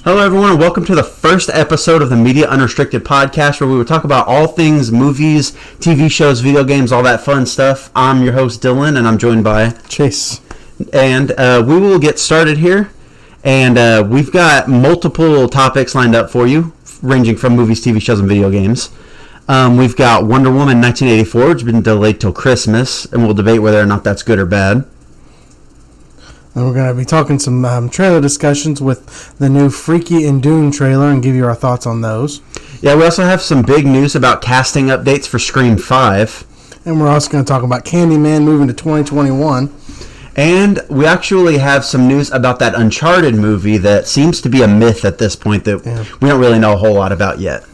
Hello, everyone, and welcome to the first episode of the Media Unrestricted podcast, where we will talk about all things movies, TV shows, video games, all that fun stuff. I'm your host, Dylan, and I'm joined by Chase. And we will get started here. And we've got multiple topics lined up for you, ranging from movies, TV shows, and video games. We've got Wonder Woman 1984, which has been delayed till Christmas, and we'll debate whether or not that's good or bad. And we're going to be talking some trailer discussions with the new Freaky and Dune trailer and give you our thoughts on those. Yeah, we also have some big news about casting updates for Scream 5. And we're also going to talk about Candyman moving to 2021. And we actually have some news about that Uncharted movie that seems to be a myth at this point that we don't really know a whole lot about yet.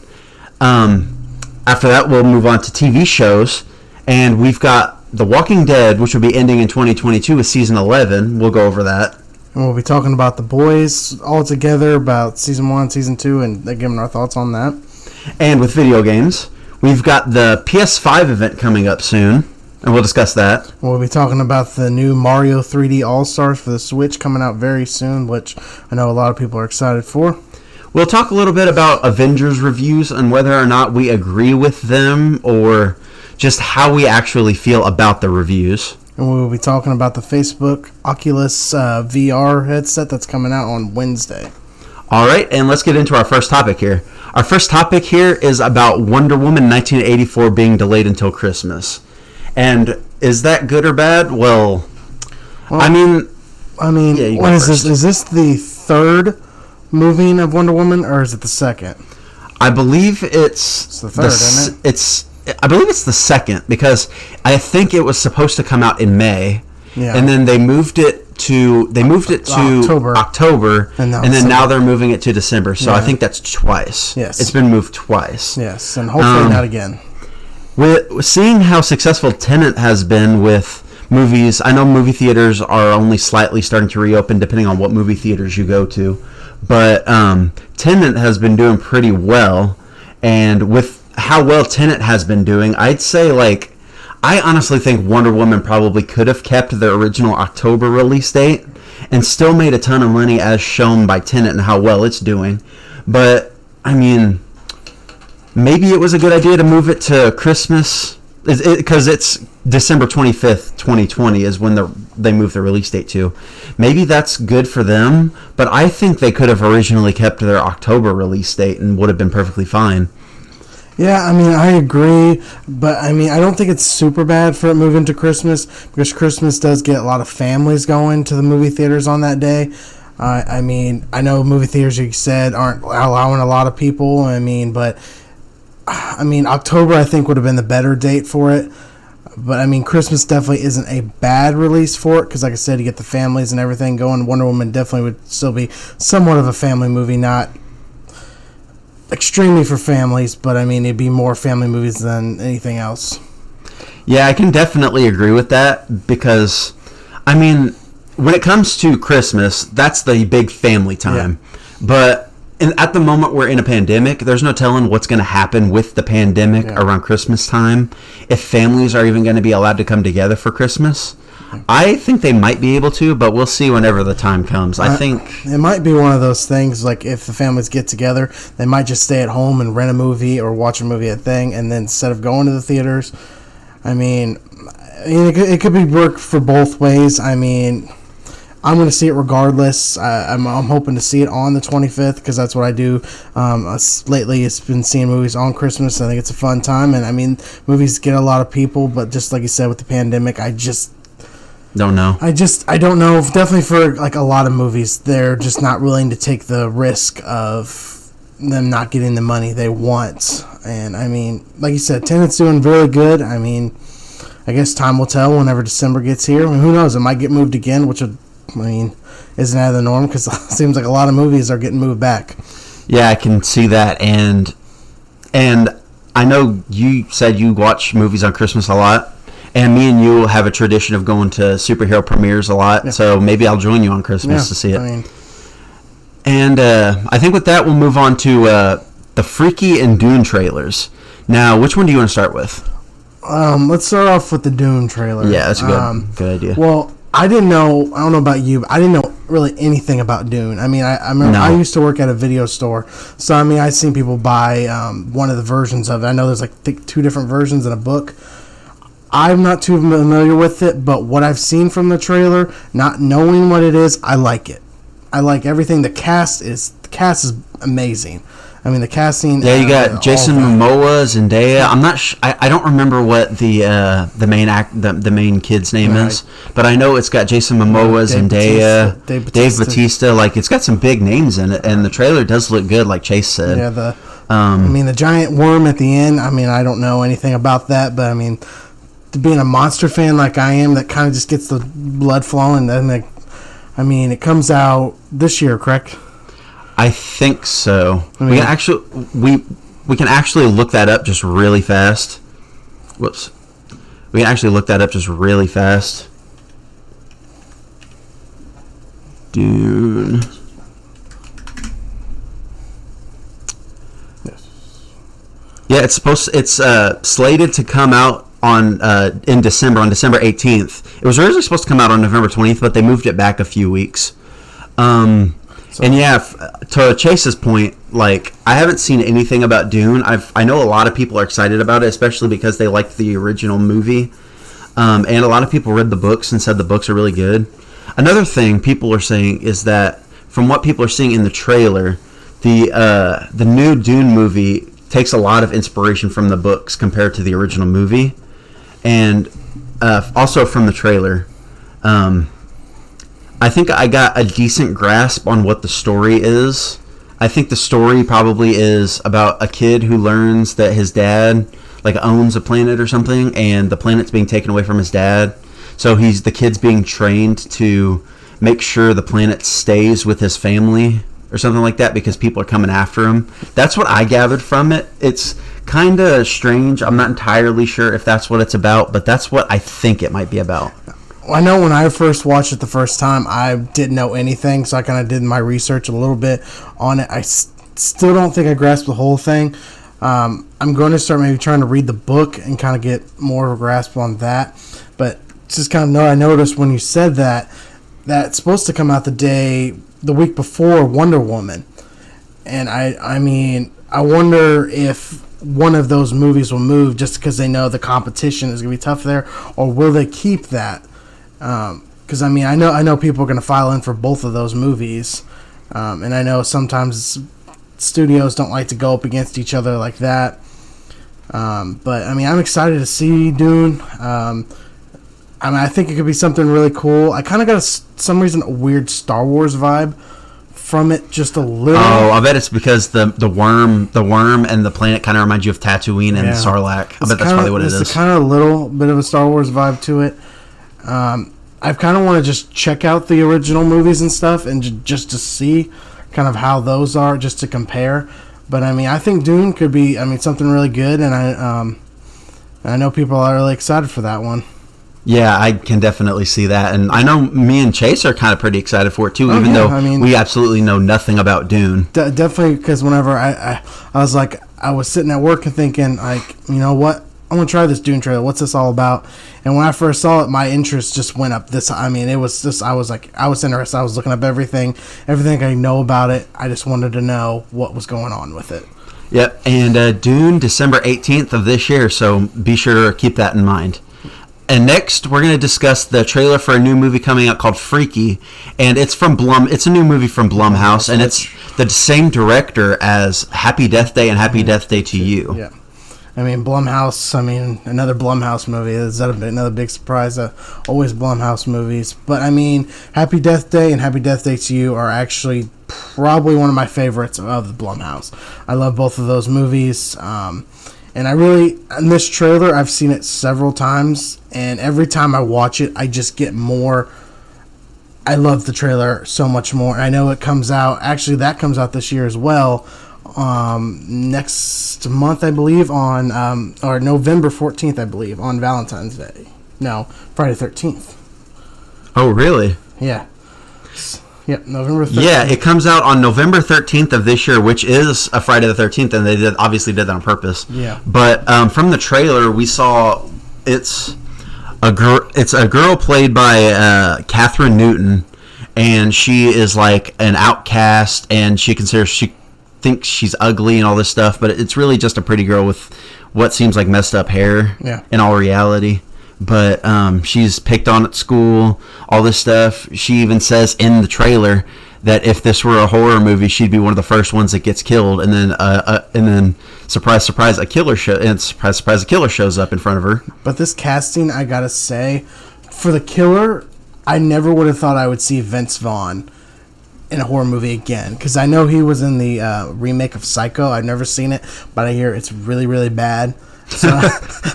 After that, we'll move on to TV shows. And we've got The Walking Dead, which will be ending in 2022 with Season 11. We'll go over that. And we'll be talking about The Boys all together, about Season 1, Season 2, and giving our thoughts on that. And with video games, we've got the PS5 event coming up soon, and we'll discuss that. We'll be talking about the new Mario 3D All-Stars for the Switch coming out very soon, which I know a lot of people are excited for. We'll talk a little bit about Avengers reviews and whether or not we agree with them or just how we actually feel about the reviews. And we will be talking about the Facebook Oculus VR headset that's coming out on Wednesday. All right, and let's get into our first topic here. Our first topic here is about Wonder Woman 1984 being delayed until Christmas. And is that good or bad? Well I mean, yeah, when is this? Is this the third moving of Wonder Woman, or is it the second? I believe it's the third, isn't it? I believe it's the second, because I think it was supposed to come out in May, and then they moved it to October, and then now they're moving it to December. So I think that's twice. Yes, it's been moved twice. Yes, and hopefully not again. With seeing how successful Tenet has been with movies, I know movie theaters are only slightly starting to reopen, depending on what movie theaters you go to. But Tenet has been doing pretty well, and with how well Tenet has been doing, I'd say, I honestly think Wonder Woman probably could have kept the original October release date and still made a ton of money, as shown by Tenet and how well it's doing. But, I mean, maybe it was a good idea to move it to Christmas, because it's December 25th, 2020 is when they moved the release date to. Maybe that's good for them, but I think they could have originally kept their October release date and would have been perfectly fine. Yeah, I mean, I agree, but I mean, I don't think it's super bad for it moving to Christmas, because Christmas does get a lot of families going to the movie theaters on that day. I mean, I know movie theaters, like you said, aren't allowing a lot of people, but October, I think, would have been the better date for it. But, I mean, Christmas definitely isn't a bad release for it, because, like I said, you get the families and everything going. Wonder Woman definitely would still be somewhat of a family movie, not extremely for families, but, I mean, it'd be more family movies than anything else. Yeah, I can definitely agree with that, because, I mean, when it comes to Christmas, that's the big family time. Yeah. But at the moment we're in a pandemic, there's no telling what's going to happen with the pandemic around Christmas time. If families are even going to be allowed to come together for Christmas, I think they might be able to, but we'll see whenever the time comes. I think it might be one of those things, like if the families get together, they might just stay at home and rent a movie or watch a movie at thing, and then instead of going to the theaters, I mean it could be work for both ways. I mean, I'm going to see it regardless. I'm hoping to see it on the 25th, because that's what I do. Lately, it's been seeing movies on Christmas. I think it's a fun time, and I mean, movies get a lot of people, but just like you said with the pandemic, I just don't know. I don't know. Definitely for a lot of movies, they're just not willing to take the risk of them not getting the money they want. And I mean, like you said, Tenet's doing very good. I mean, I guess time will tell whenever December gets here. I mean, who knows? It might get moved again, which would, isn't out of the norm, because it seems like a lot of movies are getting moved back. Yeah, I can see that, and I know you said you watch movies on Christmas a lot, and me and you have a tradition of going to superhero premieres a lot, so maybe I'll join you on Christmas to see it. And I think with that, we'll move on to the Freaky and Dune trailers. Now, which one do you want to start with? Let's start off with the Dune trailer. Yeah, that's a good idea. Well, I didn't know. I don't know about you, but I didn't know really anything about Dune. I mean, I remember I used to work at a video store, so I mean, I've seen people buy one of the versions of it. I know there's like 2 different versions in a book. I'm not too familiar with it, but what I've seen from the trailer, not knowing what it is, I like it. I like everything. The cast is amazing. I mean, the casting. Yeah, you got Jason Momoa, Zendaya. I'm not. I don't remember what the main kid's name is, but I know it's got Jason Momoa, Zendaya, Dave Bautista. Like, it's got some big names in it, and the trailer does look good, like Chase said. Yeah. I mean, the giant worm at the end. I mean, I don't know anything about that, but I mean, being a monster fan like I am, that kind of just gets the blood flowing. And I mean, it comes out this year, correct? I think so. I mean, we can actually look that up just really fast. Whoops. We can actually look that up just really fast. Dune. Yeah, it's slated to come out in December, on December 18th. It was originally supposed to come out on November 20th, but they moved it back a few weeks. And yeah, to Chase's point, like, I haven't seen anything about Dune. I know a lot of people are excited about it, especially because they liked the original movie. And a lot of people read the books and said the books are really good. Another thing people are saying is that, from what people are seeing in the trailer, the new Dune movie takes a lot of inspiration from the books compared to the original movie, and also from the trailer. I think I got a decent grasp on what the story is. I think the story probably is about a kid who learns that his dad owns a planet or something, and the planet's being taken away from his dad. So the kid's being trained to make sure the planet stays with his family or something like that, because people are coming after him. That's what I gathered from it. It's kind of strange. I'm not entirely sure if that's what it's about, but that's what I think it might be about. I know when I first watched it the first time, I didn't know anything, so I kind of did my research a little bit on it. I still don't think I grasped the whole thing. I'm going to start maybe trying to read the book and kind of get more of a grasp on that. But just kind of I noticed when you said that it's supposed to come out the week before Wonder Woman. And I mean, I wonder if one of those movies will move just because they know the competition is going to be tough there, or will they keep that? Because I mean, I know people are going to file in for both of those movies, and I know sometimes studios don't like to go up against each other like that. But I mean, I'm excited to see Dune. I mean, I think it could be something really cool. I kind of got some reason a weird Star Wars vibe from it, just a little. Oh, I bet it's because the worm and the planet kind of remind you of Tatooine and Sarlacc. I bet that's probably what it is. It's kind of a little bit of a Star Wars vibe to it. I kind of want to just check out the original movies and stuff, and just to see kind of how those are, just to compare. But I mean, I think Dune could be, something really good, and I know people are really excited for that one. Yeah, I can definitely see that, and I know me and Chase are kind of pretty excited for it too, even though we absolutely know nothing about Dune. Definitely, because whenever I was sitting at work and thinking, like, you know what, I'm gonna try this Dune trailer. What's this all about? And when I first saw it, my interest just went up. It was just, I was interested. I was looking up everything I know about it. I just wanted to know what was going on with it. Yep, and Dune, December 18th of this year, so be sure to keep that in mind. And next, we're going to discuss the trailer for a new movie coming out called Freaky, and it's from It's a new movie from Blumhouse, and it's the same director as Happy Death Day and Happy Death Day to You. Yeah. Blumhouse, another Blumhouse movie. Is that another big surprise? Always Blumhouse movies. But, Happy Death Day and Happy Death Day to You are actually probably one of my favorites of the Blumhouse. I love both of those movies. And in this trailer, I've seen it several times, and every time I watch it, I just get more. I love the trailer so much more. I know it comes out, actually that comes out this year as well, next month, I believe, or November 14th, I believe, on Valentine's Day. No, Friday the 13th. Oh, really? Yeah. Yep, November 13th. Yeah, it comes out on November 13th of this year, which is a Friday the 13th, and obviously did that on purpose. Yeah. But from the trailer, we saw it's It's a girl played by Catherine Newton, and she is like an outcast, and she thinks she's ugly and all this stuff, but it's really just a pretty girl with what seems like messed up hair. Yeah. In all reality. But she's picked on at school, all this stuff. She even says in the trailer that if this were a horror movie, she'd be one of the first ones that gets killed, and then surprise, surprise, a killer shows up in front of her. But this casting, I gotta say, for the killer, I never would have thought I would see Vince Vaughn in a horror movie again, because I know he was in the remake of Psycho. I've never seen it, but I hear it's really, really bad. So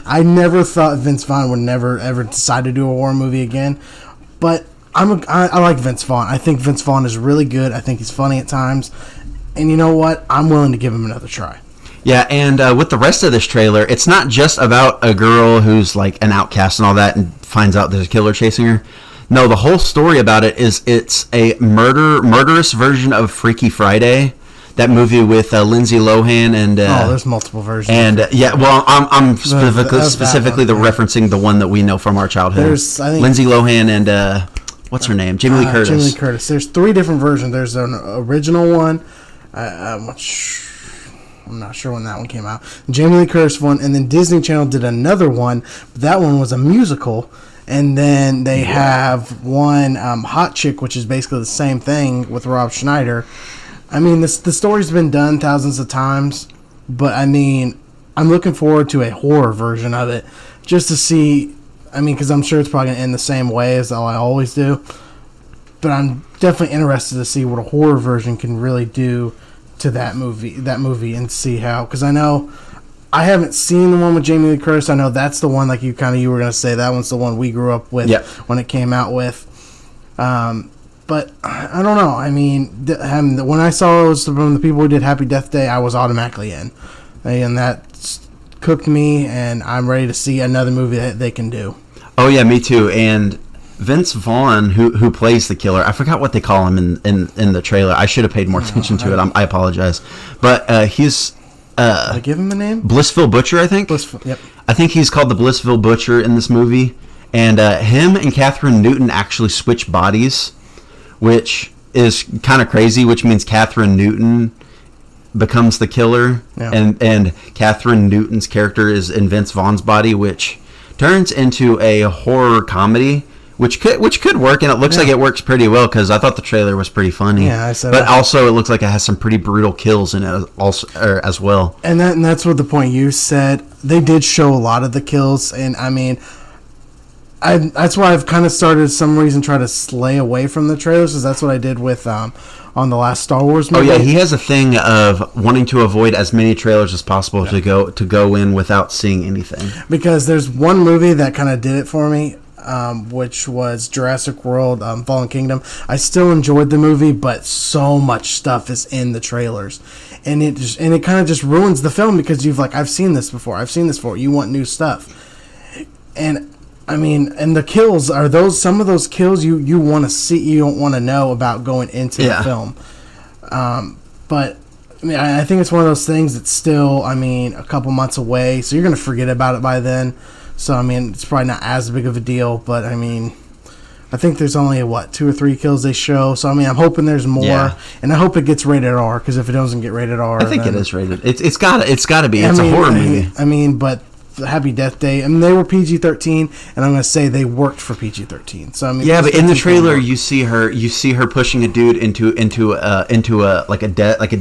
I never thought Vince Vaughn would never ever decide to do a horror movie again. But I like Vince Vaughn. I think Vince Vaughn is really good. I think he's funny at times. And you know what? I'm willing to give him another try. Yeah, and with the rest of this trailer, it's not just about a girl who's like an outcast and all that and finds out there's a killer chasing her. No, the whole story about it is it's a murderous version of Freaky Friday. That movie with Lindsay Lohan and there's multiple versions. And I'm specifically referencing the one that we know from our childhood. There's Lindsay Lohan and what's her name? Jamie Lee Curtis. Jamie Lee Curtis. There's 3 different versions. There's an original one. I'm not sure when that one came out. Jamie Lee Curtis one, and then Disney Channel did another one. But that one was a musical. And then they have one Hot Chick, which is basically the same thing with Rob Schneider. I mean, the story's been done thousands of times, but I mean, I'm looking forward to a horror version of it, just to see, I mean, because I'm sure it's probably going to end the same way as I always do, but I'm definitely interested to see what a horror version can really do to that movie and see how, because I know, I haven't seen the one with Jamie Lee Curtis. I know that's the one, like you were going to say, that one's the one we grew up with when it came out with. But I don't know. I mean, when I saw it was from the people who did Happy Death Day, I was automatically in. And that cooked me, and I'm ready to see another movie that they can do. Oh, yeah, me too. And Vince Vaughn, who plays the killer, I forgot what they call him in the trailer. I should have paid more attention to it. I apologize. But he's... Did I give him a name? Blissville Butcher, I think. Yep. I think he's called the Blissville Butcher in this movie. And him and Catherine Newton actually switch bodies, which is kind of crazy, which means Catherine Newton becomes the killer. Yeah. And Catherine Newton's character is in Vince Vaughn's body, which turns into a horror comedy, which could work, and it looks like it works pretty well, because I thought the trailer was pretty funny. Yeah, I said. But also, it looks like it has some pretty brutal kills in it as well. And that's what the point you said. They did show a lot of the kills, and I mean, that's why I've kind of started some reason try to slay away from the trailers, because that's what I did with on the last Star Wars movie. Oh yeah, he has a thing of wanting to avoid as many trailers as possible to go in without seeing anything. Because there's one movie that kind of did it for me. Which was Jurassic World Fallen Kingdom. I still enjoyed the movie, but so much stuff is in the trailers, and it kind of just ruins the film, because I've seen this before. You want new stuff, and I mean, and the kills are some of those kills you want to see, you don't want to know about going into the film. But I mean, I think it's one of those things that's still, I mean, a couple months away, so you're gonna forget about it by then. So, I mean, it's probably not as big of a deal, but, I mean, I think there's only, 2 or 3 kills they show. So, I mean, I'm hoping there's more, and I hope it gets rated R, because if it doesn't get rated R... I think it is rated. It's got to be. It's a horror movie. I mean, but Happy Death Day, I mean, they were PG-13, and I'm going to say they worked for PG-13. So, I mean... Yeah, but in the trailer, you see her pushing a dude into a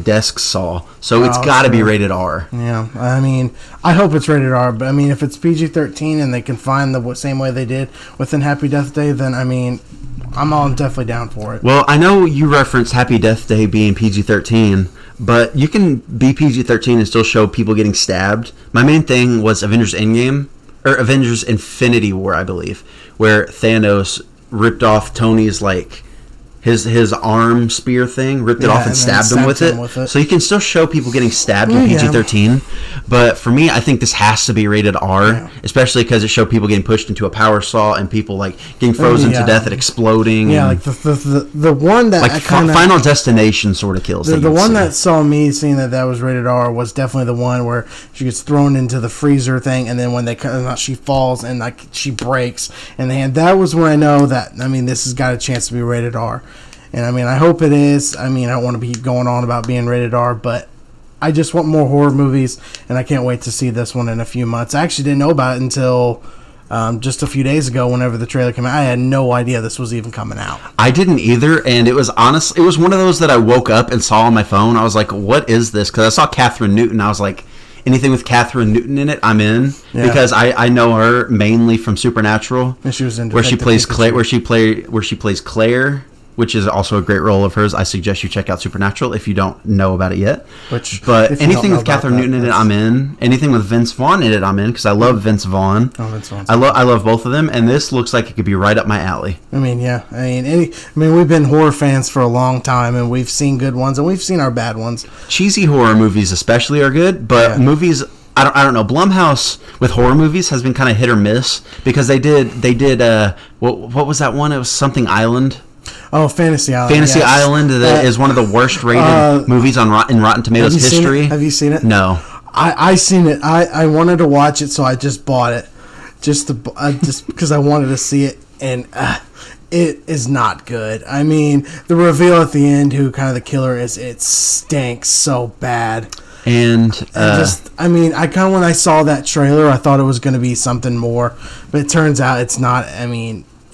desk saw. So, it's got to be rated R. Yeah, I mean, I hope it's rated R, but, I mean, if it's PG-13 and they can find the same way they did within Happy Death Day, then, I mean, I'm definitely down for it. Well, I know you referenced Happy Death Day being PG-13, but you can be PG-13 and still show people getting stabbed. My main thing was Avengers Endgame, or Avengers Infinity War, I believe, where Thanos ripped off Tony's, his arm spear thing, ripped it off and stabbed him with it. So you can still show people getting stabbed in PG-13. But for me, I think this has to be rated R, especially because it showed people getting pushed into a power saw and people like getting frozen to death and exploding. Yeah, like the one that like Final Destination sort of kills. The one that saw me seeing that was rated R was definitely the one where she gets thrown into the freezer thing, and then when they come out, she falls and like she breaks in the hand. That was when I know that this has got a chance to be rated R. And I hope it is. I don't want to be going on about being rated R, but I just want more horror movies, and I can't wait to see this one in a few months. I actually didn't know about it until just a few days ago whenever the trailer came out. I had no idea this was even coming out. I didn't either, and it was one of those that I woke up and saw on my phone. I was like, what is this? Because I saw Catherine Newton. I was like, anything with Catherine Newton in it, I'm in. Yeah. Because I know her mainly from Supernatural, and she was in where she plays Claire, where she plays Claire, which is also a great role of hers. I suggest you check out Supernatural if you don't know about it yet. But anything with Catherine Newton in it, I'm in. Anything with Vince Vaughn in it, I'm in, because I love Vince Vaughn. Oh, Vince Vaughn. I love both of them, and this looks like it could be right up my alley. We've been horror fans for a long time, and we've seen good ones, and we've seen our bad ones. Cheesy horror movies especially are good, but movies... I don't know. Blumhouse with horror movies has been kind of hit or miss, because they did what was that one? It was something Island. Oh, Fantasy Island. Fantasy Island is one of the worst rated movies in Rotten Tomatoes history. Have you seen it? No. I seen it. I wanted to watch it, so I just bought it, just because I wanted to see it, and it is not good. The reveal at the end, who kind of the killer is, it stinks so bad. And I kind of, when I saw that trailer, I thought it was going to be something more, but it turns out it's not.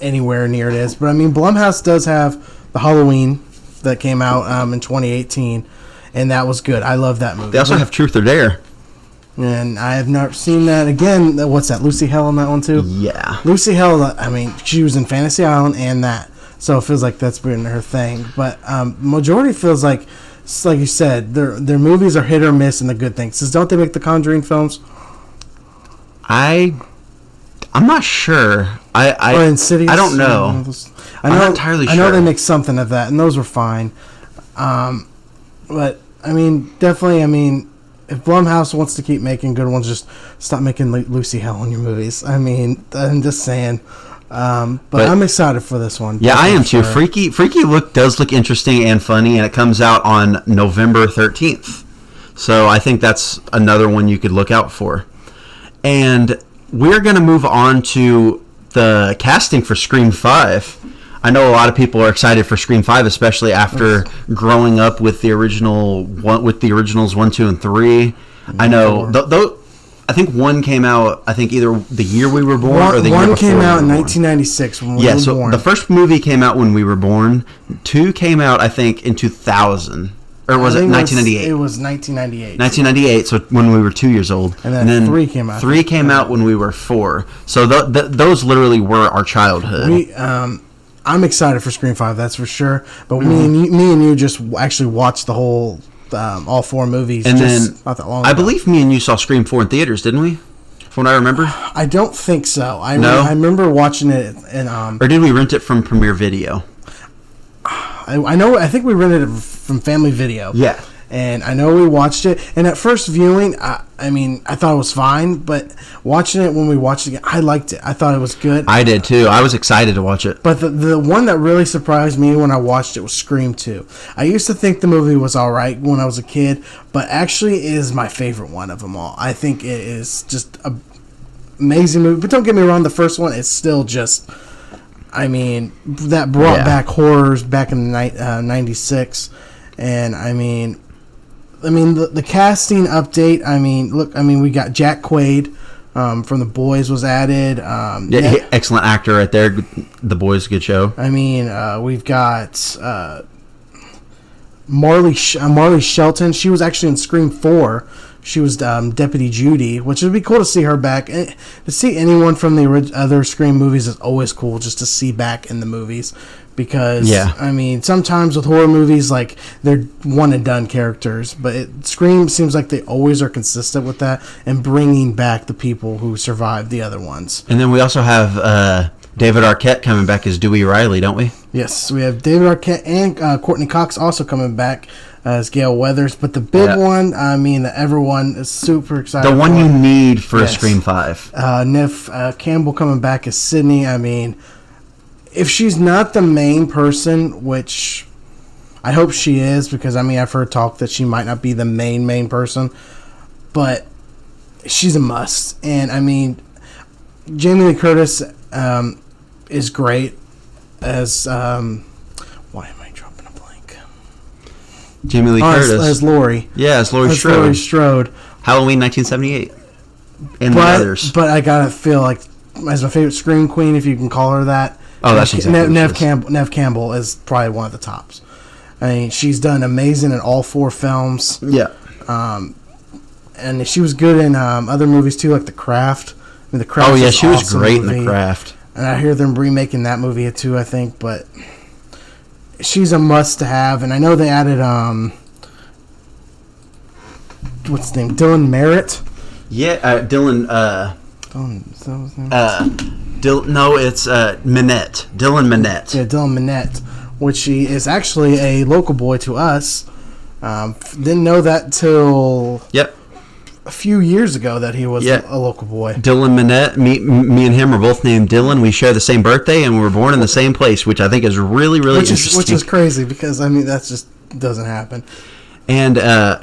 Anywhere near it is. But Blumhouse does have the Halloween that came out in 2018, and that was good. I love that movie. They also have Truth or Dare, and I have not seen that. Again, what's that? Lucy Hale in that one too? Yeah, Lucy Hale. She was in Fantasy Island and that, so it feels like that's been her thing. But majority feels like you said, their movies are hit or miss in the good things. Because don't they make the Conjuring films? I'm not sure. Or Insidious? I don't know. I'm not entirely sure. I know they make something of that, and those were fine. But definitely. If Blumhouse wants to keep making good ones, just stop making Lucy Hale in your movies. I'm just saying. But I'm excited for this one. Yeah, I am too. Freaky does look interesting and funny, and it comes out on November 13th. So I think that's another one you could look out for. And we're going to move on to the casting for Scream 5. I know a lot of people are excited for Scream 5, especially after growing up with the originals 1, 2, and 3. I know, I think 1 came out, either the year we were born or the year before. 1 came out in 1996 when we were born. So the first movie came out when we were born. 2 came out, I think, in 2000. Or was it 1998? It was 1998. 1998, so when we were 2 years old. And then 3 came out. 3 came out when we were 4. So those literally were our childhood. I'm excited for Scream 5, that's for sure. But me and you just actually watched the whole, all 4 movies and just then, not that long ago. I believe me and you saw Scream 4 in theaters, didn't we? From what I remember? I don't think so. I remember watching it in... or did we rent it from Premiere Video? I think we rented it from Family Video. Yeah. And I know we watched it. And at first viewing, I thought it was fine. But watching it, when we watched it again, I liked it. I thought it was good. I did too. I was excited to watch it. But the one that really surprised me when I watched it was Scream 2. I used to think the movie was all right when I was a kid. But actually, it is my favorite one of them all. I think it is just an amazing movie. But don't get me wrong, the first one is still just... that brought back horrors back in 96. And, the casting update, we got Jack Quaid from The Boys was added. Excellent actor right there. The Boys, good show. We've got Marley Shelton. She was actually in Scream 4. She was Deputy Judy, which would be cool to see her back. To see anyone from the other Scream movies is always cool, just to see back in the movies. Because, sometimes with horror movies, they're one-and-done characters. But Scream seems like they always are consistent with that and bringing back the people who survived the other ones. And then we also have David Arquette coming back as Dewey Riley, don't we? Yes, we have David Arquette and Courtney Cox also coming back as Gale Weathers. But the big one, I mean, that everyone is super excited. The one you need for a Scream 5. Neve Campbell coming back as Sydney. I mean, if she's not the main person, which I hope she is, because I mean, I've heard talk that she might not be the main person, but she's a must. And I mean, Jamie Lee Curtis is great as why am I dropping a blank? Jamie Lee Curtis as Laurie. Yeah, as Laurie Strode. Laurie Strode. Halloween 1978. And the others. But I gotta feel like as my favorite Scream Queen, if you can call her that. Oh, that's exactly Neve Campbell is probably one of the tops. I mean, she's done amazing in all 4 films. Yeah. And she was good in other movies too, like The Craft. I mean, The Craft. Oh yeah, she was great in The Craft. And I hear them remaking that movie too, I think. But she's a must-have. And I know they added what's his name? Dylan Merritt. Yeah, Dylan. Dylan, is that his name? No, it's Minette. Dylan Minette. Yeah, Dylan Minette, which he is actually a local boy to us. Didn't know that till a few years ago that he was a local boy. Dylan Minette, me and him are both named Dylan. We share the same birthday, and we were born in the same place, which I think is really, really interesting. Which is crazy, because, I mean, that just doesn't happen. And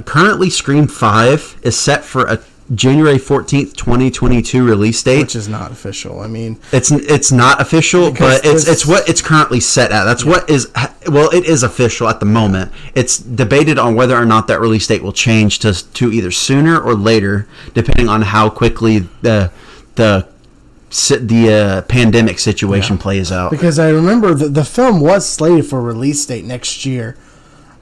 currently, Scream 5 is set for a January 14th, 2022 release date. Which is not official. I mean, it's not official, but it's what it's currently set at. That's what is, well, it is official at the moment. It's debated on whether or not that release date will change to either sooner or later, depending on how quickly the pandemic situation plays out. Because I remember the film was slated for release date next year.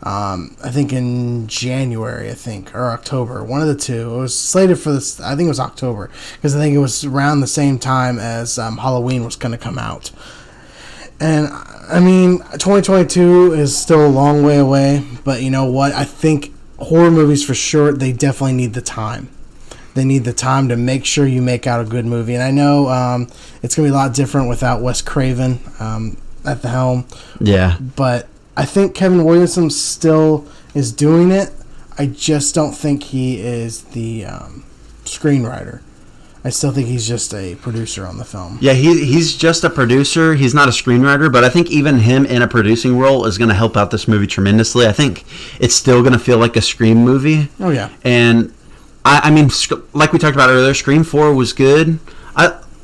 I think in January, or October, one of the two. It was slated for this. I think it was October, because I think it was around the same time as Halloween was going to come out. And I mean, 2022 is still a long way away, but you know what? I think horror movies, for sure, they definitely need the time. They need the time to make sure you make out a good movie. And I know it's going to be a lot different without Wes Craven at the helm. Yeah. But I think Kevin Williamson still is doing it. I just don't think he is the screenwriter. I still think he's just a producer on the film. Yeah, he's just a producer. He's not a screenwriter, but I think even him in a producing role is going to help out this movie tremendously. I think it's still going to feel like a Scream movie. Oh, yeah. And, I mean, like we talked about earlier, Scream 4 was good.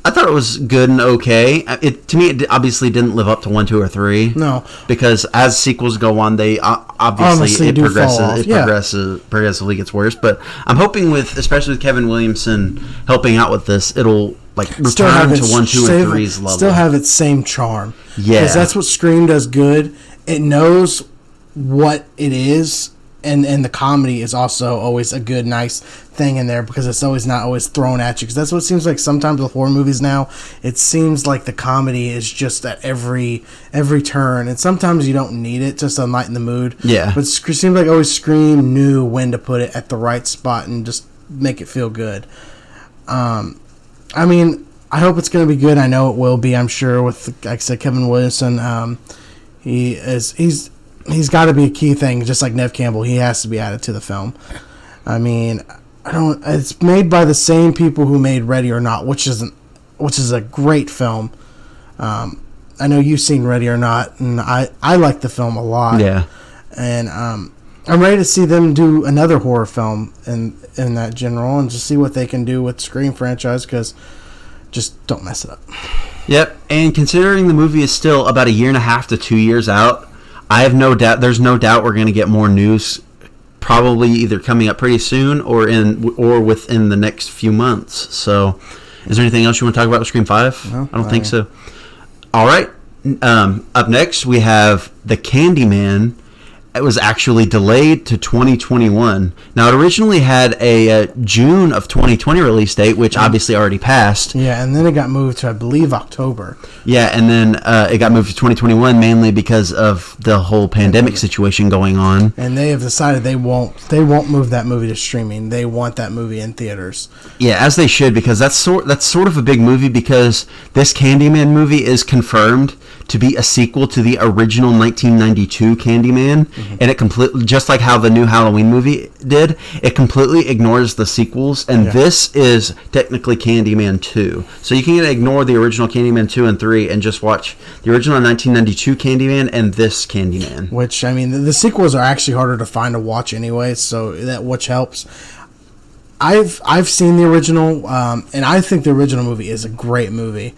I thought it was good and okay. To me, it obviously didn't live up to 1, 2, or 3. No, because as sequels go on, they obviously progressively gets worse. But I'm hoping especially with Kevin Williamson helping out with this, it'll return to 1, 2, and 3's level. Still have its same charm. Yeah, because that's what Scream does good. It knows what it is. And the comedy is also always a good, nice thing in there, because it's always not always thrown at you. Because that's what it seems like sometimes with horror movies now. It seems like the comedy is just at every turn, and sometimes you don't need it just to lighten the mood. Yeah. But it seems like always Scream knew when to put it at the right spot and just make it feel good. I mean, I hope it's going to be good. I know it will be. I'm sure with, like I said, Kevin Williamson. He's got to be a key thing, just like Neve Campbell. He has to be added to the film. I mean, it's made by the same people who made Ready or Not, which is a great film. I know you've seen Ready or Not, and I like the film a lot. Yeah. And I'm ready to see them do another horror film in that general, and just see what they can do with the Scream franchise, because just don't mess it up. Yep. And considering the movie is still about 1.5 to 2 years out, I have no doubt. There's no doubt we're going to get more news, probably either coming up pretty soon or within the next few months. So, is there anything else you want to talk about with Scream 5? No, I don't think so. All right. Up next, we have The Candyman. It was actually delayed to 2021. Now, it originally had a June of 2020 release date, which obviously already passed. Yeah, and then it got moved to, I believe, October. Yeah, and then it got moved to 2021 mainly because of the whole pandemic situation going on. And they have decided they won't move that movie to streaming. They want that movie in theaters. Yeah, as they should, because that's sort of a big movie, because this Candyman movie is confirmed to be a sequel to the original 1992 Candyman, and it completely, just like how the new Halloween movie did, it completely ignores the sequels, and this is technically Candyman 2. So you can ignore the original Candyman 2 and 3 and just watch the original 1992 Candyman and this Candyman. Which, I mean, the sequels are actually harder to find to watch anyway, so that which helps. I've seen the original, and I think the original movie is a great movie.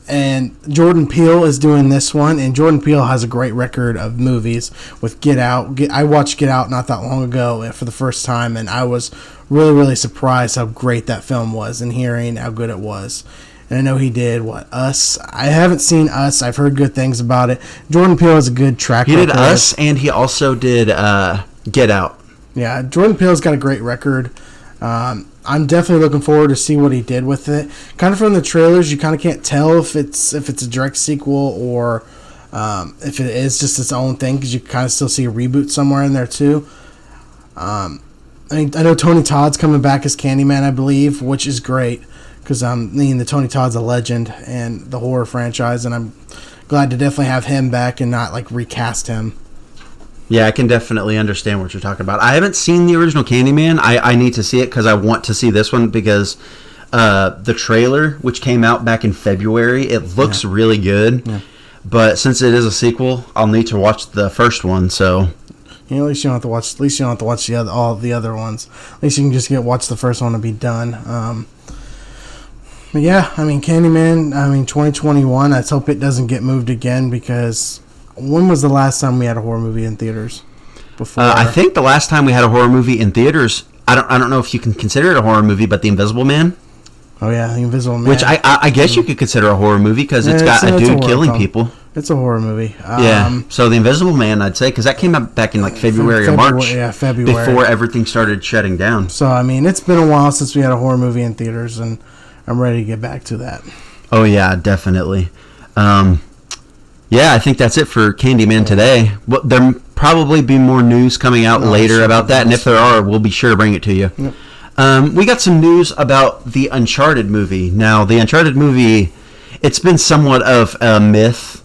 And Jordan Peele is doing this one, and Jordan Peele has a great record of movies with Get Out. I watched Get Out not that long ago for the first time, and I was really, really surprised how great that film was and hearing how good it was. And I know he did, Us? I haven't seen Us. I've heard good things about it. Jordan Peele has a good track record. He did Us, and he also did Get Out. Yeah, Jordan Peele's got a great record. I'm definitely looking forward to see what he did with it. Kind of from the trailers, you kind of can't tell if it's a direct sequel or if it is just its own thing, because you kind of still see a reboot somewhere in there too. I know Tony Todd's coming back as Candyman, I believe, which is great, because the Tony Todd's a legend in the horror franchise, and I'm glad to definitely have him back and not like recast him. Yeah, I can definitely understand what you're talking about. I haven't seen the original Candyman. I need to see it because I want to see this one, because the trailer, which came out back in February, it looks really good. Yeah. But since it is a sequel, I'll need to watch the first one. So, at least you don't have to watch. At least you don't have to watch all the other ones. At least you can just watch the first one and be done. But yeah, I mean, Candyman. 2021. Let's hope it doesn't get moved again, because. When was the last time we had a horror movie in theaters? Before I think the last time we had a horror movie in theaters, I don't know if you can consider it a horror movie, but The Invisible Man. Oh yeah, The Invisible Man. Which I guess you could consider a horror movie, because it's got a dude killing people. It's a horror movie. So The Invisible Man, I'd say, because that came out back in like February or March. Yeah, February. Before everything started shutting down. So it's been a while since we had a horror movie in theaters, and I'm ready to get back to that. Oh yeah, definitely. Yeah, I think that's it for Candyman today. Well, there'll probably be more news coming out later about that, and if there are, we'll be sure to bring it to you. Yep. We got some news about the Uncharted movie. Now, the Uncharted movie, it's been somewhat of a myth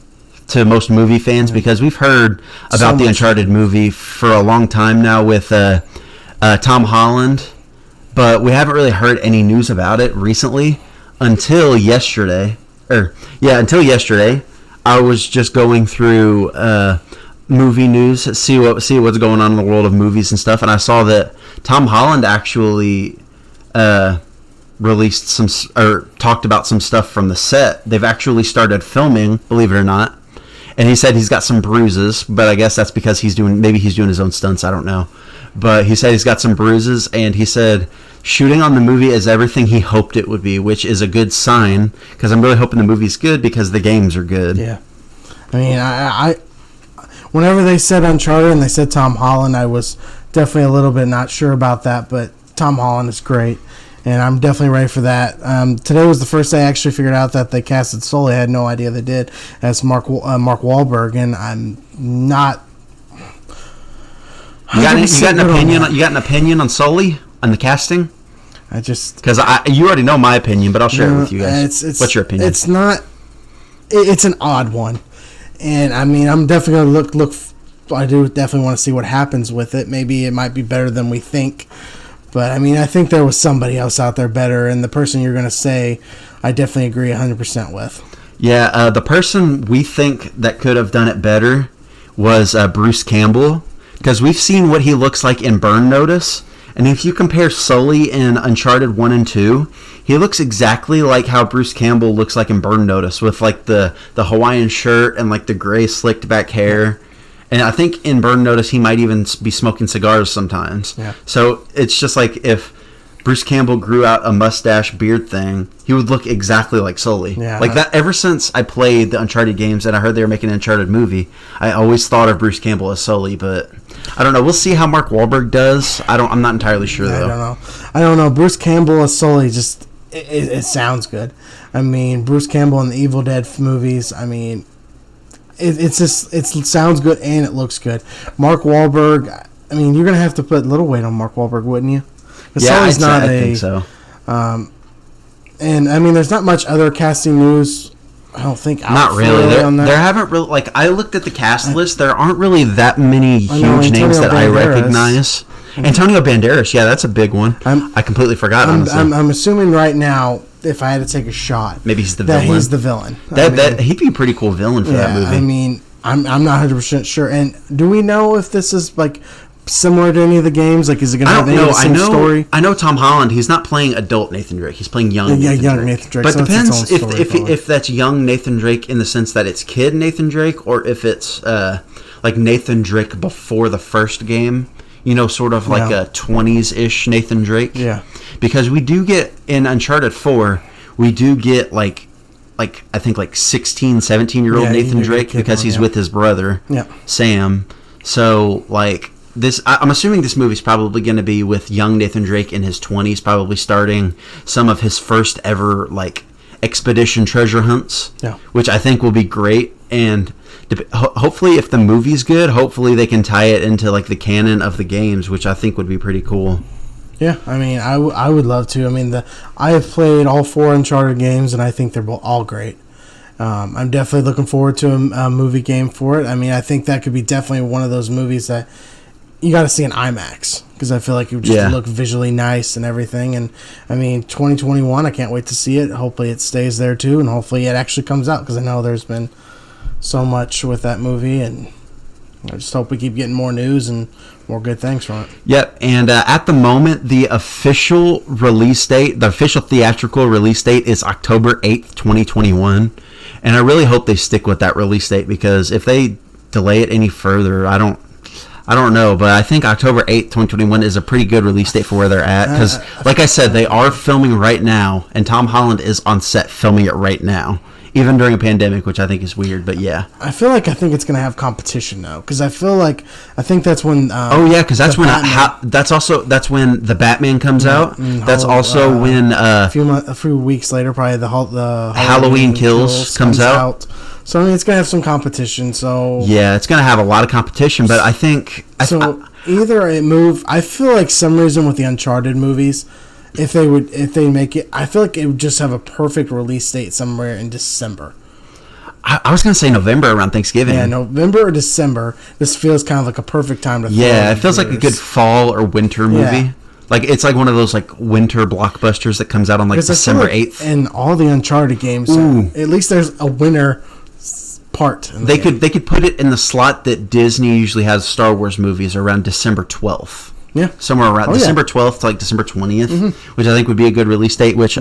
to most movie fans, because we've heard about the Uncharted movie for a long time now with Tom Holland, but we haven't really heard any news about it recently until yesterday. Until yesterday. I was just going through movie news, see what's going on in the world of movies and stuff, and I saw that Tom Holland actually released talked about some stuff from the set. They've actually started filming, believe it or not, and he said he's got some bruises, but I guess that's because he's doing his own stunts. I don't know, but he said he's got some bruises, and he said shooting on the movie is everything he hoped it would be, which is a good sign, because I'm really hoping the movie's good, because the games are good. Yeah. I whenever they said Uncharted and they said Tom Holland, I was definitely a little bit not sure about that, but Tom Holland is great, and I'm definitely ready for that. Today was the first day I actually figured out that they casted Sully. I had no idea they did, as Mark Wahlberg, and I'm not... You got an opinion on Sully? On the casting? Because you already know my opinion, but I'll share it with you guys. What's your opinion? It's not. It's an odd one, and I'm definitely gonna look. I do definitely want to see what happens with it. Maybe it might be better than we think, but I think there was somebody else out there better, and the person you're gonna say, I definitely agree 100% with. Yeah, the person we think that could have done it better was Bruce Campbell, because we've seen what he looks like in Burn Notice. And if you compare Sully in Uncharted 1 and 2, he looks exactly like how Bruce Campbell looks like in Burn Notice, with like the Hawaiian shirt and like the gray slicked back hair. And I think in Burn Notice he might even be smoking cigars sometimes. Yeah. So it's just like if Bruce Campbell grew out a mustache beard thing, he would look exactly like Sully. Yeah. Like that. Ever since I played the Uncharted games and I heard they were making an Uncharted movie, I always thought of Bruce Campbell as Sully, but I don't know. We'll see how Mark Wahlberg does. I'm not entirely sure though. I don't know. Bruce Campbell as Sully just it sounds good. Bruce Campbell in the Evil Dead movies. It sounds good and it looks good. Mark Wahlberg. You're gonna have to put a little weight on Mark Wahlberg, wouldn't you? Yeah, I think so. And there's not much other casting news I don't think not really. There haven't really, like, I looked at the cast list. There aren't really that many huge names that I recognize. Antonio Banderas, yeah, that's a big one. I completely forgot. I'm assuming right now, if I had to take a shot, maybe he's the villain. He's the villain. He'd be a pretty cool villain for that movie. I mean, I'm not 100% sure. And do we know if this is like similar to any of the games? Like, is it going to have any of the same story? I know Tom Holland. He's not playing adult Nathan Drake. He's playing young Nathan Drake. But it depends if that's young Nathan Drake in the sense that it's kid Nathan Drake, or if it's like Nathan Drake before the first game. You know, sort of like a 20s-ish Nathan Drake. Yeah. Because we do get, in Uncharted 4, we do get, I think, 16, 17-year-old Nathan Drake because he's with his brother, Sam. So, I'm assuming this movie's probably going to be with young Nathan Drake in his 20s, probably starting some of his first ever, expedition treasure hunts, which I think will be great. And hopefully, if the movie's good, hopefully they can tie it into the canon of the games, which I think would be pretty cool. Yeah, I mean, I would love to. I mean, I have played all 4 Uncharted games, and I think they're all great. I'm definitely looking forward to a movie game for it. I mean, I think that could be definitely one of those movies that you got to see in IMAX, because I feel like it would just look visually nice and everything. And I mean, 2021, I can't wait to see it. Hopefully it stays there too, and hopefully it actually comes out, because I know there's been so much with that movie, and I just hope we keep getting more news and more good things from it. Yep, and at the moment, the official release date, the official theatrical release date is October 8th, 2021, and I really hope they stick with that release date, because if they delay it any further, I don't know, but I think October 8th, 2021 is a pretty good release date for where they're at, because, like I said, they are filming right now, and Tom Holland is on set filming it right now. Even during a pandemic, which I think is weird, but yeah. I think it's going to have competition though, because I think that's when. Because that's when that's when the Batman comes out. That's also when a few weeks later, probably the Halloween Kills comes out. So I mean, it's going to have some competition. So yeah, it's going to have a lot of competition, but I think either it move. I feel like some reason with the Uncharted movies, if they make it, I feel like it would just have a perfect release date somewhere in December. I was going to say November around Thanksgiving. Yeah, November or December. This feels kind of like a perfect time to. Yeah, it feels like a good fall or winter movie. Yeah. It's like one of those winter blockbusters that comes out on December 8th. In all the Uncharted games, at least there's a winter part. They could put it in the slot that Disney usually has Star Wars movies around December 12th. Yeah, somewhere around December 12th to December 20th, which I think would be a good release date. Which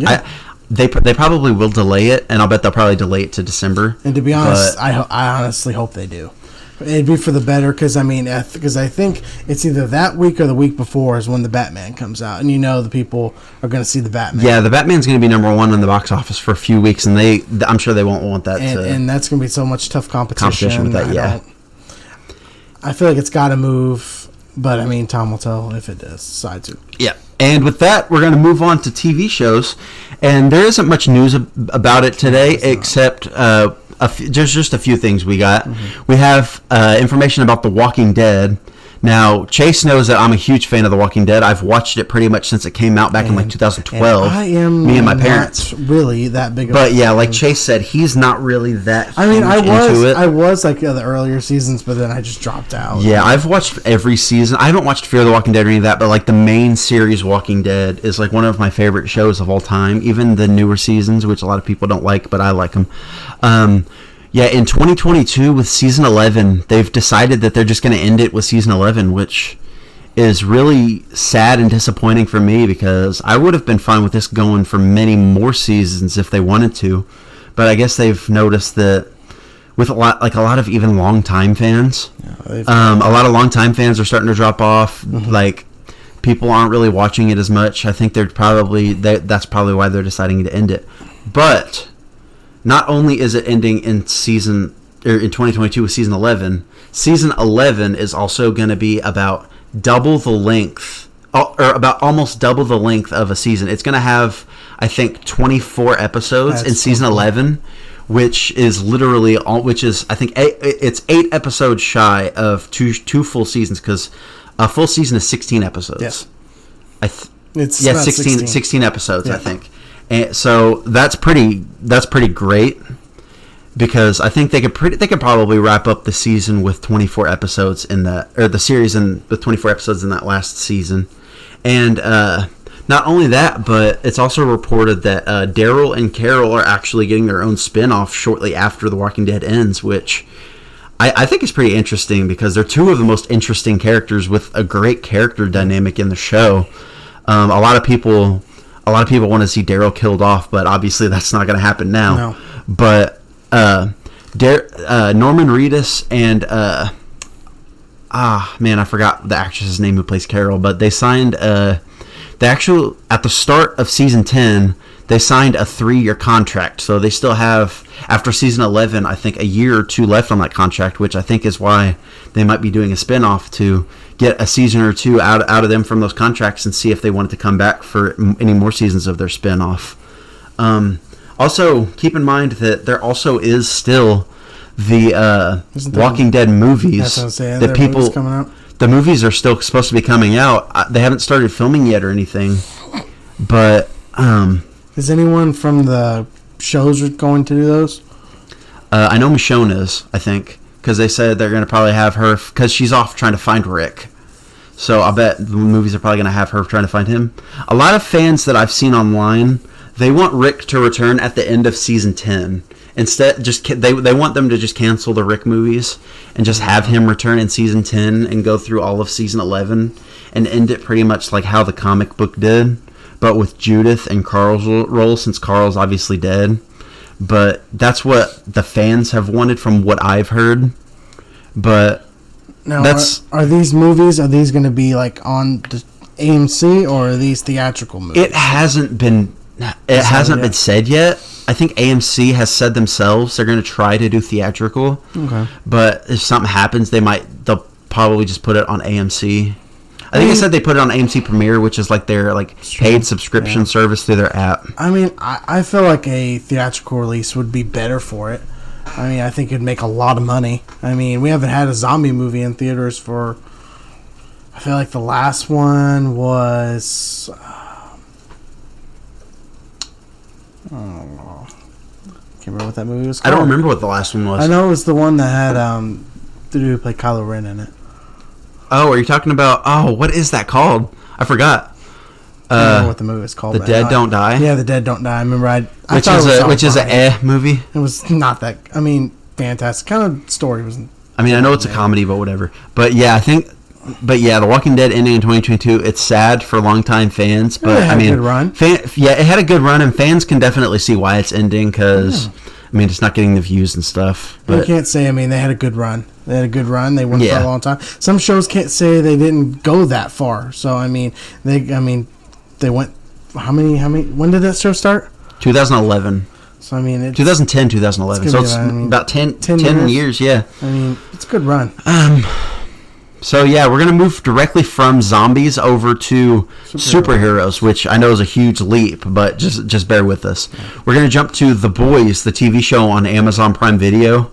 they probably will delay it, and I'll bet they'll probably delay it to December. And to be honest, I honestly hope they do. It'd be for the better, because I think it's either that week or the week before is when the Batman comes out, and the people are going to see the Batman. Yeah, the Batman's going to be number 1 in the box office for a few weeks, and I'm sure they won't want that. And that's going to be so much tough competition with that. I feel like it's got to move. But, I mean, time will tell if it decides to. Yeah. And with that, we're going to move on to TV shows. And there isn't much news about it today, except just a few things we got. We have information about The Walking Dead. Now, Chase knows that I'm a huge fan of The Walking Dead. I've watched it pretty much since it came out back in 2012. I am me and my parents. Not really that big of a fan. Like Chase said, he's not really that huge into it. I was the earlier seasons, but then I just dropped out. Yeah, I've watched every season. I haven't watched Fear the Walking Dead or any of that, but the main series Walking Dead is one of my favorite shows of all time. Even the newer seasons, which a lot of people don't like, but I like them. Yeah, in 2022 with season 11, they've decided that they're just going to end it with season 11, which is really sad and disappointing for me, because I would have been fine with this going for many more seasons if they wanted to. But I guess they've noticed that with a lot of even long-time fans, a lot of long-time fans are starting to drop off. People aren't really watching it as much. I think that's probably why they're deciding to end it. But not only is it ending in 2022 with season 11, season 11 is also going to be about double the length, or about almost double the length of a season. It's going to have, I think, 24 episodes in season 11, which is I think it's 8 episodes shy of two full seasons, because a full season is 16 episodes. Yes. It's 16 episodes, yeah. I think. And so that's pretty great. because I think they could probably wrap up the season with 24 episodes in that, or the series with 24 episodes in that last season. And not only that, but it's also reported that Daryl and Carol are actually getting their own spin-off shortly after The Walking Dead ends, which I think is pretty interesting because they're two of the most interesting characters with a great character dynamic in the show. A lot of people want to see Daryl killed off, but obviously that's not going to happen now. No. But Norman Reedus and I forgot the actress's name who plays Carol, but they signed at the start of season 10, they signed a 3-year contract. So they still have, after season 11, I think a year or two left on that contract, which I think is why they might be doing a spinoff to get a season or two out of them from those contracts and see if they wanted to come back for any more seasons of their spinoff. Also, keep in mind that there also is still the Walking Dead movies. That's what I'm saying. That movies coming out. The movies are still supposed to be coming out. They haven't started filming yet or anything. But is anyone from the shows going to do those? I know Michonne is, I think, because they said they're going to probably have her, because she's off trying to find Rick. So I bet the movies are probably going to have her trying to find him. A lot of fans that I've seen online, they want Rick to return at the end of season 10. Instead, they want them to just cancel the Rick movies and just have him return in season 10 and go through all of season 11 and end it pretty much like how the comic book did, but with Judith and Carl's role, since Carl's obviously dead. But that's what the fans have wanted from what I've heard. But now, are these movies, are these going to be like on the AMC, or are these theatrical movies? It hasn't been said yet. I think AMC has said themselves they're going to try to do theatrical. Okay. But if something happens, they'll probably just put it on AMC. I think they said they put it on AMC Premiere, which is like their paid subscription service through their app. I mean, I feel like a theatrical release would be better for it. I mean, I think it'd make a lot of money. I mean, we haven't had a zombie movie in theaters for, I feel like the last one was... can't remember what that movie was called. I don't remember what the last one was. I know it was the one that had the dude who played Kylo Ren in it. Oh, are you talking about... Oh, what is that called? I forgot. I don't know what the movie is called. The Dead Don't Die? Yeah, The Dead Don't Die. I remember which is a movie? It was not that... I mean, fantastic. Kind of story wasn't... I mean, I know it's a comedy, but whatever. But yeah, I think... But yeah, The Walking Dead ending in 2022, it's sad for longtime fans. But it had a good run. It had a good run, and fans can definitely see why it's ending, because... I mean, it's not getting the views and stuff. But you can't say, I mean, they had a good run. They had a good run. They went for a long time. Some shows can't say they didn't go that far. So, I mean, they went, how many, when did that show start? 2011. So, I mean, it's 2010, 2011. So, it's about 10 years, yeah. I mean, it's a good run. So, yeah, we're going to move directly from zombies over to superheroes, which I know is a huge leap, but just bear with us. We're going to jump to The Boys, the TV show on Amazon Prime Video.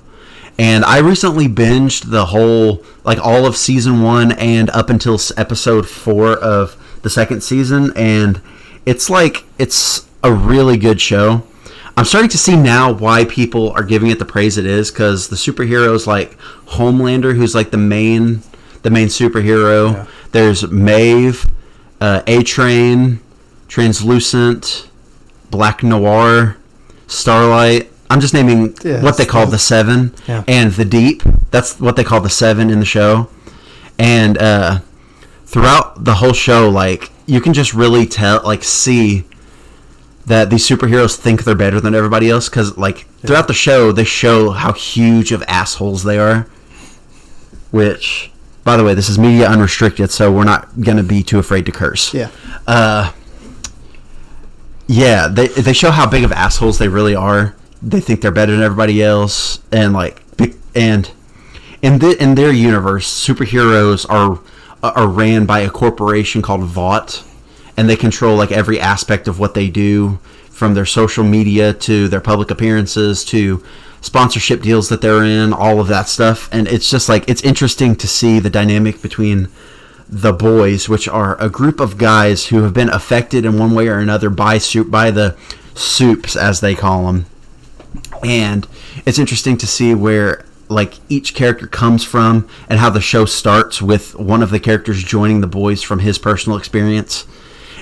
And I recently binged the whole, all of season 1 and up until episode 4 of the second season. And it's a really good show. I'm starting to see now why people are giving it the praise it is, because the superheroes like Homelander, who's the main superhero. Yeah. There's Maeve, A-Train, Translucent, Black Noir, Starlight. I'm just naming what they call the Seven, and the Deep. That's what they call the Seven in the show. And throughout the whole show, you can just really see that these superheroes think they're better than everybody else, because throughout the show, they show how huge of assholes they are. Which, by the way, this is Media Unrestricted, so we're not going to be too afraid to curse. Yeah. They show how big of assholes they really are. They think they're better than everybody else, and in their universe, superheroes are ran by a corporation called Vought, and they control every aspect of what they do, from their social media to their public appearances to sponsorship deals that they're in, all of that stuff. And it's just it's interesting to see the dynamic between the Boys, which are a group of guys who have been affected in one way or another by the soups, as they call them. And it's interesting to see where like each character comes from and how the show starts with one of the characters joining the boys from his personal experience.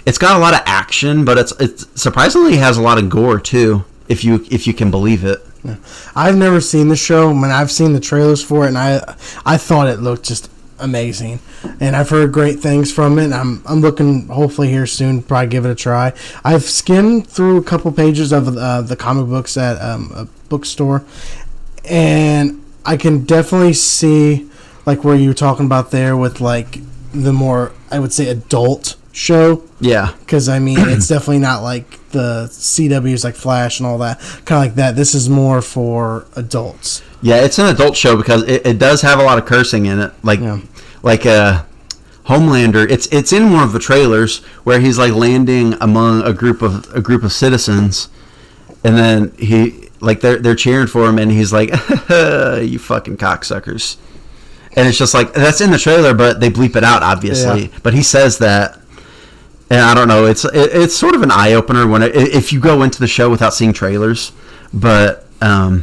It's got a lot of action, but it's surprisingly has a lot of gore too, if you can believe it. Yeah. I've never seen the show. I mean, I've seen the trailers for it, and I thought it looked just amazing, and I've heard great things from it. I'm looking, hopefully here soon, probably give it a try. I've skimmed through a couple pages of the comic books at a bookstore, and I can definitely see like where you were talking about there with like the more, I would say, adult show. Yeah, because I mean it's definitely not like the CW's like Flash and all that, kind of like that. This is more for adults. Yeah, it's an adult show because it does have a lot of cursing in it. Like Homelander, it's in one of the trailers where he's like landing among a group of citizens, and then he like they're cheering for him, and he's like, "You fucking cocksuckers," and it's just like that's in the trailer, but they bleep it out obviously. Yeah. But he says that. And I don't know. It's sort of an eye opener if you go into the show without seeing trailers. But I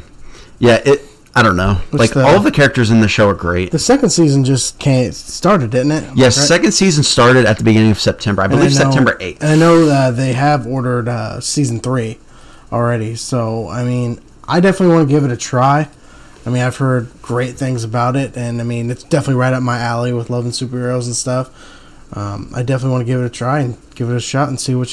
don't know. All of the characters in the show are great. The second season just started, didn't it? Yes, right? Second season started at the beginning of September. I believe September 8th. And I know they have ordered season 3 already. So I mean, I definitely want to give it a try. I mean, I've heard great things about it, and I mean, it's definitely right up my alley with loving superheroes and stuff. I definitely want to give it a try and give it a shot and see what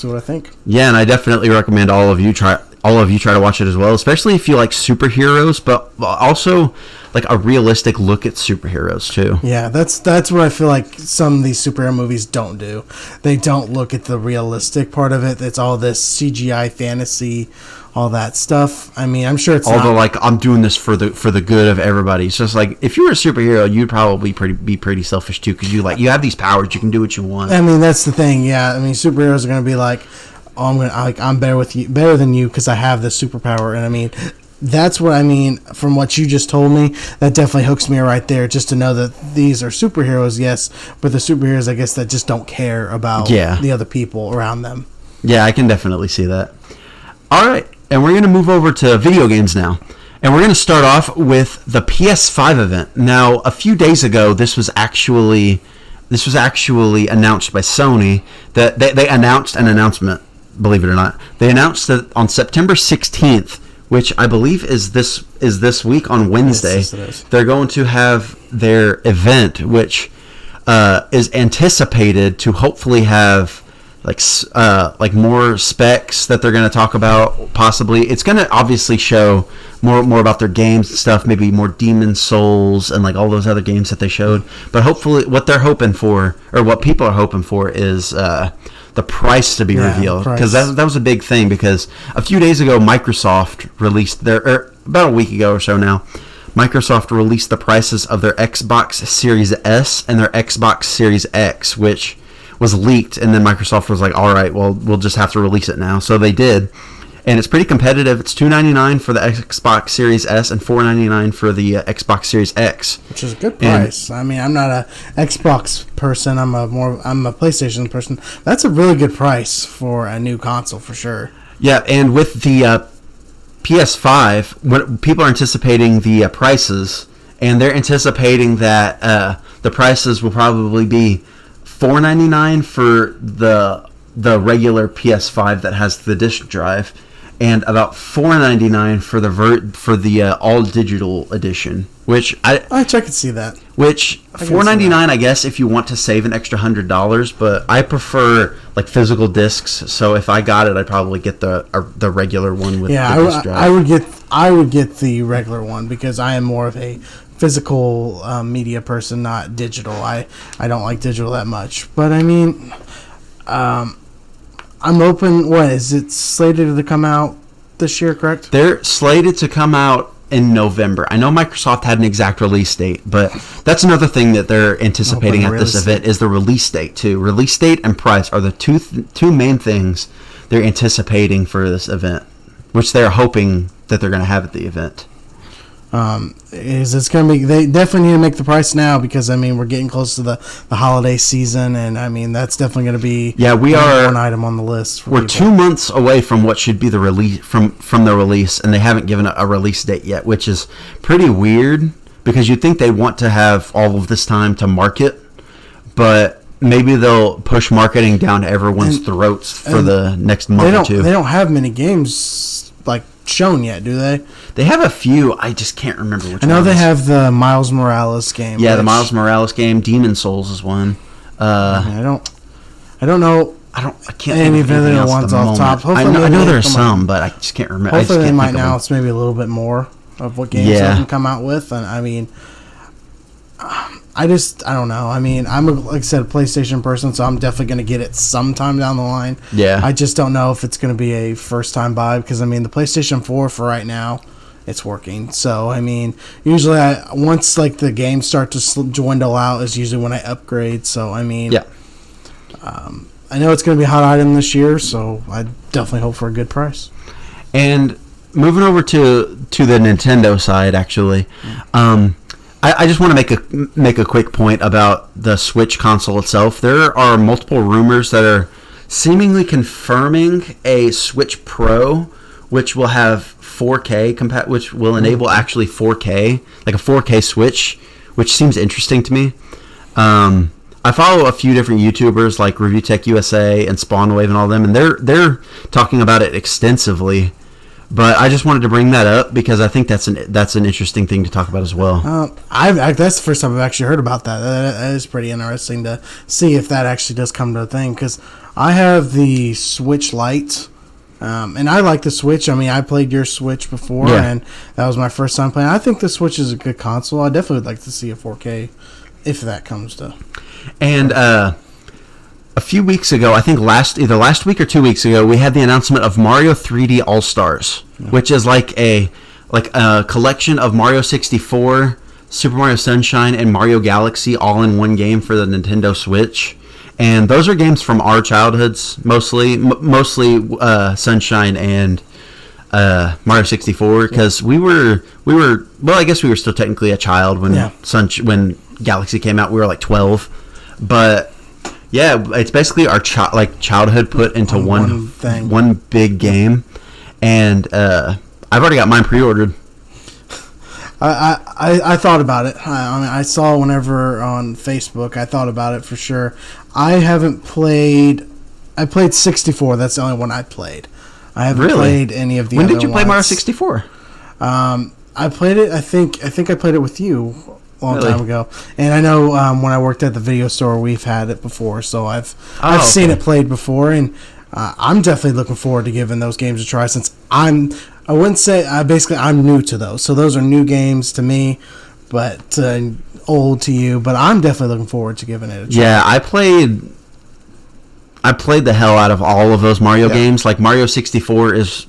I think. Yeah, and I definitely recommend all of you try to watch it as well, especially if you like superheroes, but also like a realistic look at superheroes too. Yeah, that's what I feel like some of these superhero movies don't do. They don't look at the realistic part of it. It's all this CGI fantasy, all that stuff. I mean, I'm sure it's like I'm doing this for the good of everybody. It's just like if you were a superhero, you'd probably be pretty selfish too, because you have these powers, you can do what you want. I mean, that's the thing. Yeah, I mean, superheroes are gonna be like, oh, I'm better than you because I have this superpower, and I mean, that's what I mean from what you just told me. That definitely hooks me right there, just to know that these are superheroes, yes, but the superheroes, I guess, that just don't care about the other people around them. Yeah, I can definitely see that. All right, and we're going to move over to video games now. And we're going to start off with the PS5 event. Now, a few days ago, this was actually announced by Sony. That they announced an announcement, believe it or not. They announced that on September 16th, which I believe is this week on Wednesday, yes, it is. They're going to have their event, which is anticipated to hopefully have like more specs that they're going to talk about. Possibly, it's going to obviously show more about their games and stuff. Maybe more Demon Souls and like all those other games that they showed. But hopefully, what they're hoping for, or what people are hoping for, is the price to be revealed, because that was a big thing. Because a few days ago, Microsoft released about a week ago or so now, Microsoft released the prices of their Xbox Series S and their Xbox Series X, which was leaked, and then Microsoft was like, all right, well, we'll just have to release it now. So they did, and it's pretty competitive. It's $299 for the Xbox Series S and $499 for the Xbox Series X, which is a good price. I mean, I'm not a Xbox person. I'm a PlayStation person. That's a really good price for a new console for sure. Yeah, and with the PS5, when people are anticipating the prices, and they're anticipating that the prices will probably be $499 for the regular PS5 that has the disc drive, and about $499 for the all digital edition. Which I could see that. Which $499, I guess, if you want to save an extra $100, but I prefer like physical discs. So if I got it, I'd probably get the regular one with the disc drive. I would get the regular one because I am more of a physical media person, not digital. I don't like digital that much. But I mean, I'm open. What is it slated to come out this year? Correct? They're slated to come out in November. I know Microsoft had an exact release date, but that's another thing that they're anticipating at this event is the release date too. Release date and price are the two main things they're anticipating for this event, which they're hoping that they're going to have at the event. Is it's going to be? They definitely need to make the price now because I mean we're getting close to the holiday season, and I mean that's definitely going to be we are one item on the list. We're 2 months away from what should be the release from the release, and they haven't given a release date yet, which is pretty weird because you'd think they want to have all of this time to market, but maybe they'll push marketing down to everyone's throats for the next month or two. They don't have many games like shown yet, do they? They have a few. I just can't remember which. I know they have the Miles Morales game. Yeah, the Miles Morales game. Demon Souls is one. I don't know. I can't any think of of the anything ones else off at top. the moment. I know there's some, but I just can't remember. Hopefully they might think now. It's maybe a little bit more of what games they can come out with, and I mean, I don't know. I mean, like I said, a PlayStation person, so I'm definitely going to get it sometime down the line. Yeah. I just don't know if it's going to be a first-time buy because, I mean, the PlayStation 4 for right now, it's working. So, I mean, usually once, like, the games start to dwindle out is usually when I upgrade. So, I mean, I know it's going to be a hot item this year, so I definitely hope for a good price. And moving over to the Nintendo side, actually, I just want to make a quick point about the Switch console itself. There are multiple rumors that are seemingly confirming a Switch Pro, which will have 4K, which will enable actually 4K, like a 4K Switch, which seems interesting to me. I follow a few different YouTubers like Review Tech USA and Spawnwave and all them, and they're talking about it extensively. But I just wanted to bring that up because I think that's an interesting thing to talk about as well. That's the first time I've actually heard about that. That is pretty interesting to see if that actually does come to a thing. Because I have the Switch Lite, and I like the Switch. I mean, I played your Switch before, and that was my first time playing. I think the Switch is a good console. I definitely would like to see a 4K if that comes to. And a few weeks ago, I think either last week or 2 weeks ago, we had the announcement of Mario 3D All Stars, which is like a collection of Mario 64, Super Mario Sunshine, and Mario Galaxy all in one game for the Nintendo Switch. And those are games from our childhoods, mostly Sunshine and Mario 64, because we were well, I guess we were still technically a child when when Galaxy came out. We were like 12, but. Yeah, it's basically our childhood put into one big game, and I've already got mine pre-ordered. I thought about it. I mean, I saw whenever on Facebook. I thought about it for sure. I haven't played. I played 64. That's the only one I played. I haven't played any of the. When other did you play ones. Mario 64? I played it. I think I played it with you. Long time ago, and I know when I worked at the video store, we've had it before, so I've seen it played before, and I'm definitely looking forward to giving those games a try. Since I wouldn't say I'm new to those, so those are new games to me, but old to you. But I'm definitely looking forward to giving it a try. Yeah, I played the hell out of all of those Mario games. Like Mario 64 is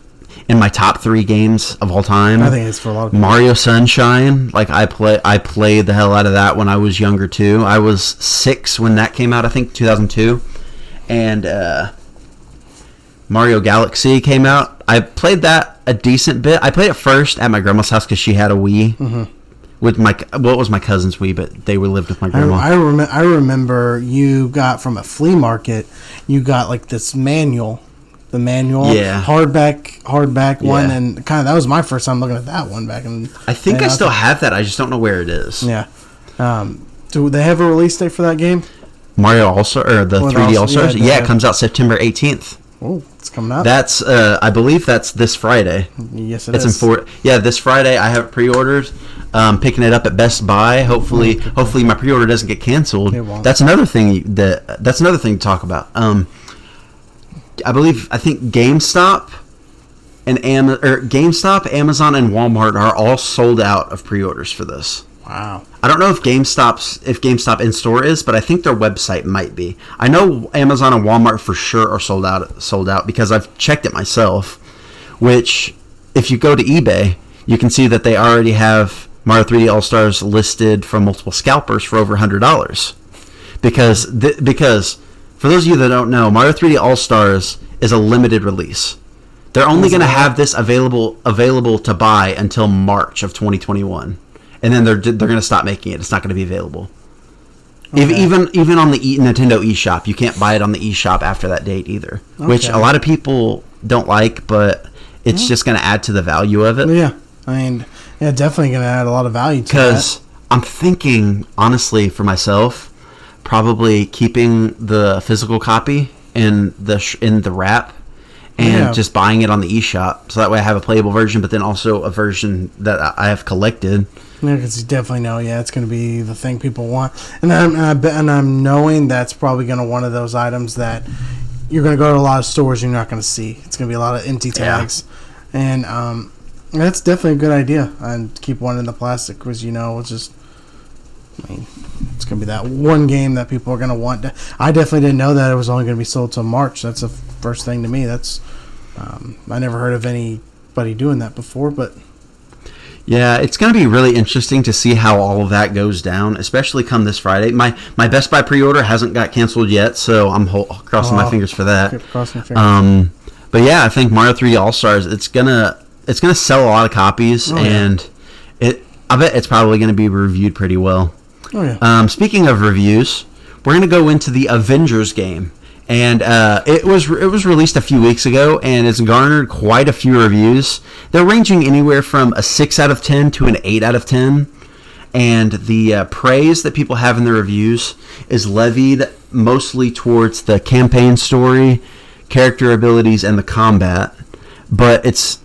in my top 3 games of all time. I think it's for a lot of people. Mario Sunshine, like I played the hell out of that when I was younger too. I was 6 when that came out, I think 2002. And Mario Galaxy came out. I played that a decent bit. I played it first at my grandma's house because she had a Wii. With it was my cousin's Wii, but they lived with my grandma. I remember you got from a flea market. You got like this manual. The manual, hardback one, and kind of that was my first time looking at that one back in. I think I still have that. I just don't know where it is. Yeah. Do they have a release date for that game? Mario All-Star or the 3D All-Stars? Yeah, it comes out September 18th. Oh, it's coming out. That's I believe that's this Friday. Yes, it is. This Friday. I have it pre-ordered. Picking it up at Best Buy. Hopefully my pre-order doesn't get canceled. It won't. That's another thing to talk about. I think GameStop, Amazon, and Walmart are all sold out of pre-orders for this. Wow. I don't know if GameStop in store is, but I think their website might be. I know Amazon and Walmart for sure are sold out because I've checked it myself. Which, if you go to eBay, you can see that they already have Mario 3D All Stars listed from multiple scalpers for over $100. Because for those of you that don't know, Mario 3D All Stars is a limited release. They're only going to have this available to buy until March of 2021, and then they're going to stop making it. It's not going to be available. Okay. Even on the Nintendo eShop, you can't buy it on the eShop after that date either, which a lot of people don't like, but it's just going to add to the value of it. Yeah, I mean, definitely going to add a lot of value to that. Because I'm thinking, honestly, for myself, probably keeping the physical copy in the wrap and just buying it on the eShop, so that way I have a playable version, but then also a version that I have collected. Yeah, because you definitely know, it's going to be the thing people want, and I'm knowing that's probably going to one of those items that you're going to go to a lot of stores you're not going to see. It's going to be a lot of empty tags, and that's definitely a good idea. And keep one in the plastic because it's just. I mean, it's going to be that one game that people are going to want. I definitely didn't know that it was only going to be sold till March. That's the first thing to me. That's I never heard of anybody doing that before, but yeah, it's going to be really interesting to see how all of that goes down, especially come this Friday. My Best Buy pre-order hasn't got canceled yet, so I'm crossing my fingers for that. Crossing your fingers. But yeah, I think Mario 3D All-Stars, it's gonna sell a lot of copies, and I bet it's probably going to be reviewed pretty well. Oh, yeah. Speaking of reviews, we're going to go into the Avengers game. And it was released a few weeks ago, and it's garnered quite a few reviews. They're ranging anywhere from a 6 out of 10 to an 8 out of 10. And the praise that people have in their reviews is levied mostly towards the campaign story, character abilities, and the combat. But it's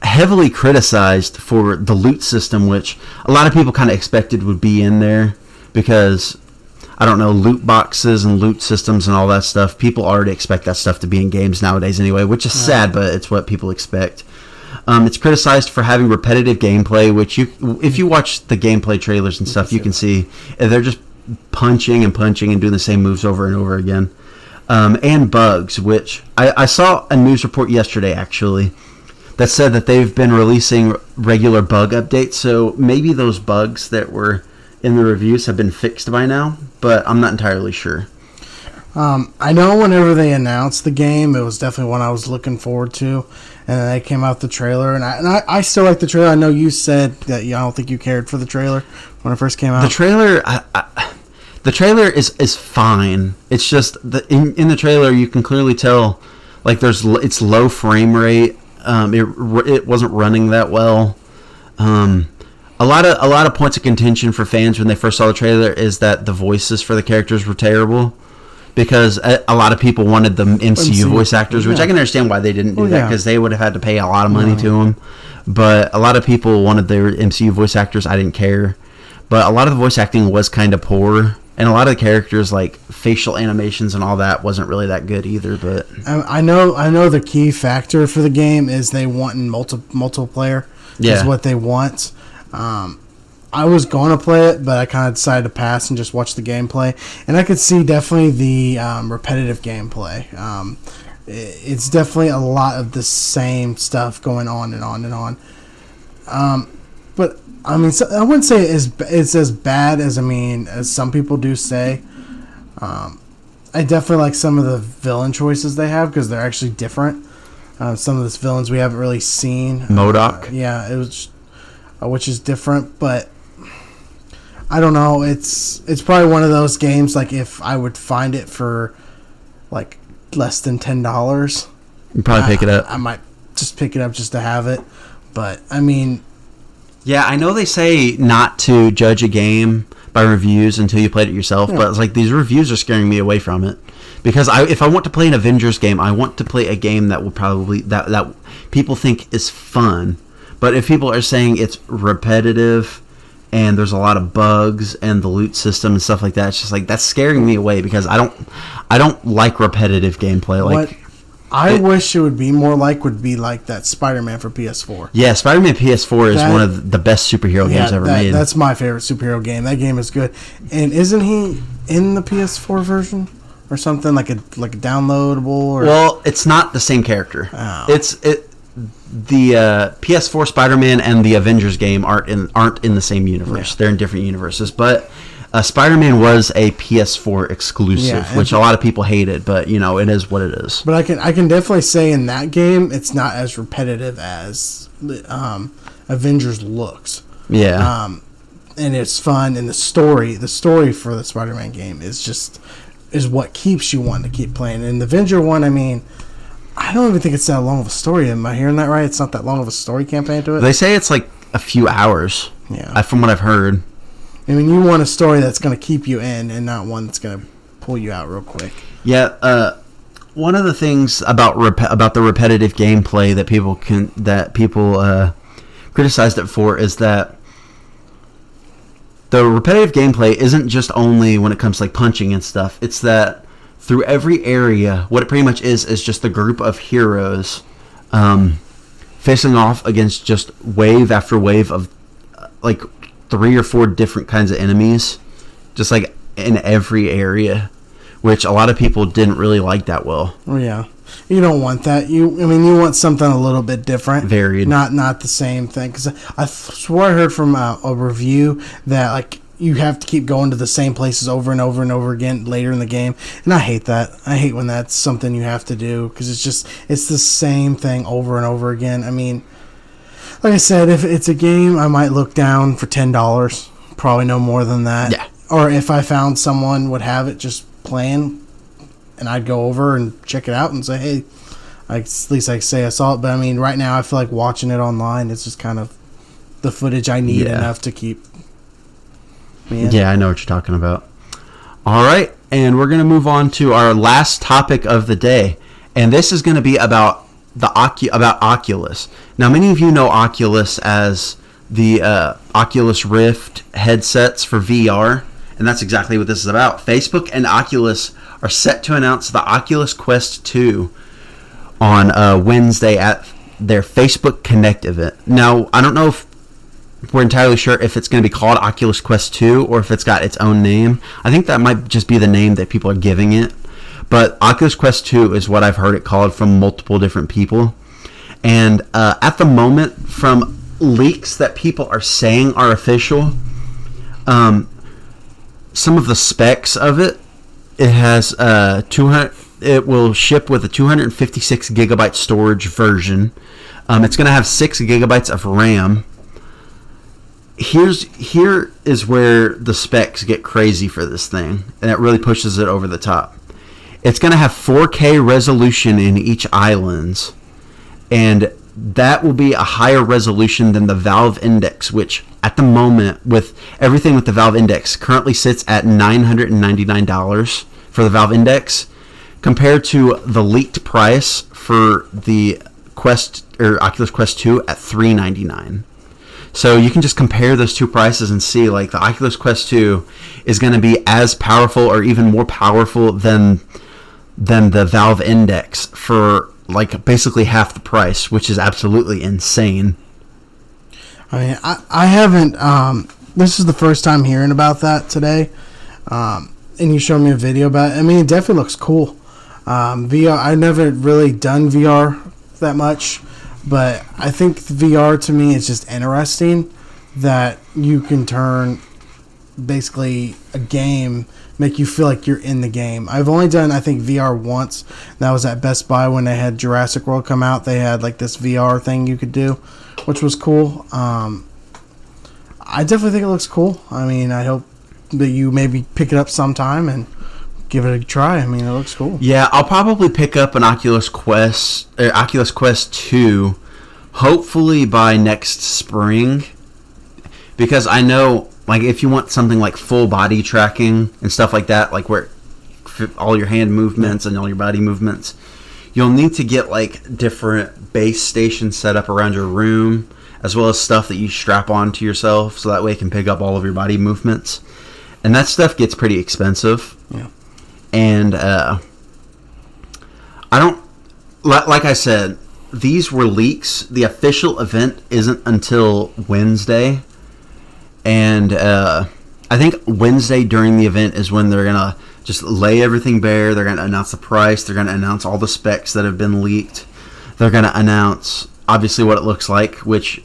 heavily criticized for the loot system, which a lot of people kind of expected would be in there because, I don't know, loot boxes and loot systems and all that stuff. People already expect that stuff to be in games nowadays anyway, which is sad, but it's what people expect. It's criticized for having repetitive gameplay, which if you watch the gameplay trailers and stuff, you can see they're just punching and doing the same moves over and over again. And bugs, which I saw a news report yesterday, actually, that said that they've been releasing regular bug updates, so maybe those bugs that were in the reviews have been fixed by now, but I'm not entirely sure. I know whenever they announced the game, it was definitely one I was looking forward to, and they came out the trailer, and I still like the trailer. I know you said that I don't think you cared for the trailer when it first came out. The trailer is fine. It's just in the trailer you can clearly tell like it's low frame rate. It wasn't running that well. A lot of points of contention for fans when they first saw the trailer is that the voices for the characters were terrible, because a lot of people wanted the MCU voice actors, which I can understand why they didn't do that, because they would have had to pay a lot of money to them. But a lot of people wanted their MCU voice actors. I didn't care, but a lot of the voice acting was kind of poor. And a lot of the characters, like facial animations and all that, wasn't really that good either. But I know the key factor for the game is they want multiplayer. Is what they want. I was going to play it, but I kind of decided to pass and just watch the gameplay. And I could see definitely the repetitive gameplay. It's definitely a lot of the same stuff going on and on and on. But I mean, I wouldn't say it's as bad as some people do say. I definitely like some of the villain choices they have because they're actually different. Some of the villains we haven't really seen. MODOK. It was, which is different, but I don't know. It's probably one of those games. Like if I would find it for like less than $10, you probably pick it up. I might just pick it up just to have it. But I mean. Yeah, I know they say not to judge a game by reviews until you played it yourself, but it's like these reviews are scaring me away from it. Because if I want to play an Avengers game, I want to play a game that will probably that people think is fun. But if people are saying it's repetitive and there's a lot of bugs and the loot system and stuff like that, it's just like that's scaring me away because I don't like repetitive gameplay. Like. I wish it would be more would be like that Spider-Man for PS4. Yeah, Spider-Man PS4 is one of the best superhero games ever made. That's my favorite superhero game. That game is good. And isn't he in the PS4 version or something like a downloadable? Or? Well, it's not the same character. Oh. The PS4 Spider-Man and the Avengers game aren't in the same universe. Yeah. They're in different universes. But Spider-Man was a PS4 exclusive, which a lot of people hated, but it is what it is. But I can definitely say in that game, it's not as repetitive as Avengers looks. Yeah. And it's fun, and the story for the Spider-Man game is what keeps you wanting to keep playing. And the Avenger one, I don't even think it's that long of a story. Am I hearing that right? It's not that long of a story campaign to it? They say it's like a few hours. Yeah. From what I've heard. You want a story that's going to keep you in and not one that's going to pull you out real quick. Yeah. One of the things about the repetitive gameplay that people criticized it for is that the repetitive gameplay isn't just only when it comes to like punching and stuff. It's that through every area, what it pretty much is just a group of heroes facing off against just wave after wave of like 3 or 4 different kinds of enemies, just like in every area, which a lot of people didn't really like that well. Oh yeah, you don't want that. You want something a little bit different, varied, not the same thing. Because I swore I heard from a review that like you have to keep going to the same places over and over and over again later in the game, and I hate that. I hate when that's something you have to do because it's the same thing over and over again. Like I said, if it's a game, I might look down for $10, probably no more than that. Yeah. Or if I found someone would have it just playing, and I'd go over and check it out and say, hey, at least I say I saw it. But right now I feel like watching it online, it's just kind of the footage I need enough to keep me in. Yeah, I know what you're talking about. All right, and we're going to move on to our last topic of the day, and this is going to be about Oculus. Now, many of you know Oculus as the Oculus Rift headsets for VR, and that's exactly what this is about. Facebook and Oculus are set to announce the Oculus Quest 2 on Wednesday at their Facebook Connect event. Now, I don't know if we're entirely sure if it's going to be called Oculus Quest 2 or if it's got its own name. I think that might just be the name that people are giving it. But Oculus Quest 2 is what I've heard it called from multiple different people. And at the moment, from leaks that people are saying are official, some of the specs of it has 200. It will ship with a 256 gigabyte storage version. It's going to have 6 gigabytes of RAM. Here is where the specs get crazy for this thing, and it really pushes it over the top. It's going to have 4K resolution in each eye lens, and that will be a higher resolution than the Valve Index, which at the moment, with everything with the Valve Index, currently sits at $999 for the Valve Index, compared to the leaked price for the Oculus Quest 2 at $399. So you can just compare those two prices and see, like, the Oculus Quest 2 is going to be as powerful or even more powerful than the Valve Index for, like, basically half the price, which is absolutely insane. I haven't, this is the first time hearing about that today, and you showed me a video about it. It definitely looks cool. VR, I've never really done VR that much, but I think VR to me is just interesting that you can turn basically a game, make you feel like you're in the game. I've only done, I think, VR once. That was at Best Buy when they had Jurassic World come out. They had like this VR thing you could do, which was cool. I definitely think it looks cool. I hope that you maybe pick it up sometime and give it a try. It looks cool. Yeah, I'll probably pick up an Oculus Quest 2, hopefully by next spring, because I know, like, if you want something like full body tracking and stuff like that, like where all your hand movements and all your body movements, you'll need to get like different base stations set up around your room, as well as stuff that you strap onto yourself, so that way it can pick up all of your body movements. And that stuff gets pretty expensive. Yeah. And I don't, like I said, these were leaks. The official event isn't until Wednesday. And I think Wednesday during the event is when they're going to just lay everything bare. They're going to announce the price. They're going to announce all the specs that have been leaked. They're going to announce, obviously, what it looks like, which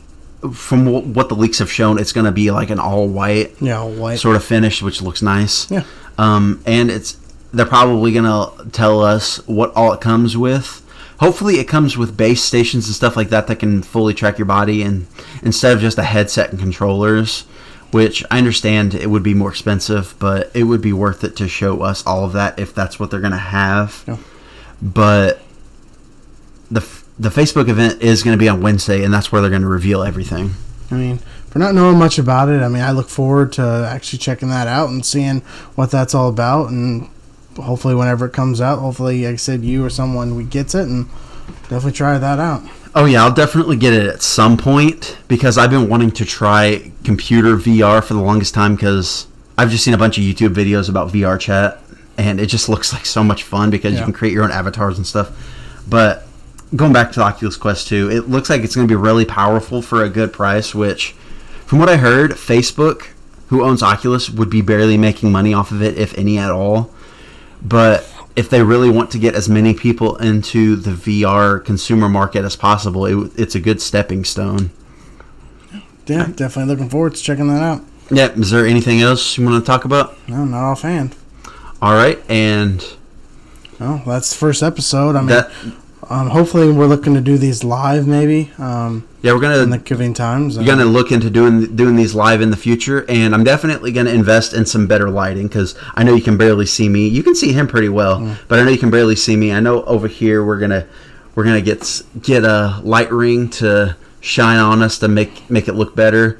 from what the leaks have shown, it's going to be like an all white sort of finish, which looks nice. Yeah. And they're probably going to tell us what all it comes with. Hopefully it comes with base stations and stuff like that can fully track your body, and instead of just a headset and controllers, which I understand it would be more expensive, but it would be worth it to show us all of that if that's what they're going to have. Yeah. But the Facebook event is going to be on Wednesday, and that's where they're going to reveal everything. I mean, for not knowing much about it, I mean, I look forward to actually checking that out and seeing what that's all about, and hopefully whenever it comes out, hopefully, like I said, you or someone gets it, and definitely try that out. Oh yeah, I'll definitely get it at some point, because I've been wanting to try computer VR for the longest time, because I've just seen a bunch of YouTube videos about VR chat, and it just looks like so much fun because you can create your own avatars and stuff. But going back to the Oculus Quest 2, it looks like it's going to be really powerful for a good price, which, from what I heard, Facebook, who owns Oculus, would be barely making money off of it, if any at all. But if they really want to get as many people into the VR consumer market as possible, it's a good stepping stone. Yeah, definitely looking forward to checking that out. Yeah, is there anything else you want to talk about? No, not offhand. All right, and... Well, that's the first episode. I mean, hopefully we're looking to do these live, maybe. We're gonna in the giving times. We're gonna look into doing these live in the future, and I'm definitely gonna invest in some better lighting, because I know you can barely see me. You can see him pretty well, but I know you can barely see me. I know over here we're gonna get a light ring to shine on us to make it look better.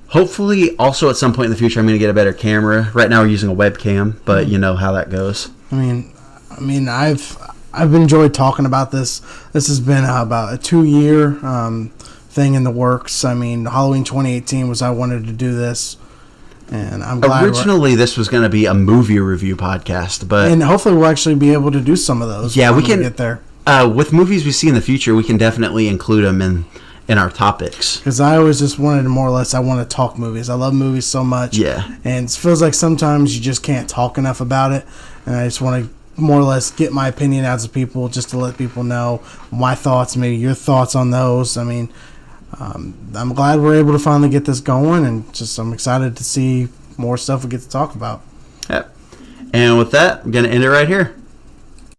Hopefully, also at some point in the future, I'm gonna get a better camera. Right now we're using a webcam, but you know how that goes. I mean, I've enjoyed talking about this. This has been about a 2-year thing in the works. I mean, Halloween 2018 was I wanted to do this, and I'm glad. Originally, this was going to be a movie review podcast, and hopefully we'll actually be able to do some of those. Yeah, we can get there. With movies we see in the future, we can definitely include them in our topics. Because I always just wanted to more or less, I want to talk movies. I love movies so much. Yeah, and it feels like sometimes you just can't talk enough about it, and I just want to more or less get my opinion out to people, just to let people know my thoughts, maybe your thoughts on those. I mean, I'm glad we're able to finally get this going, and just I'm excited to see more stuff we get to talk about. Yep. And with that, I'm going to end it right here.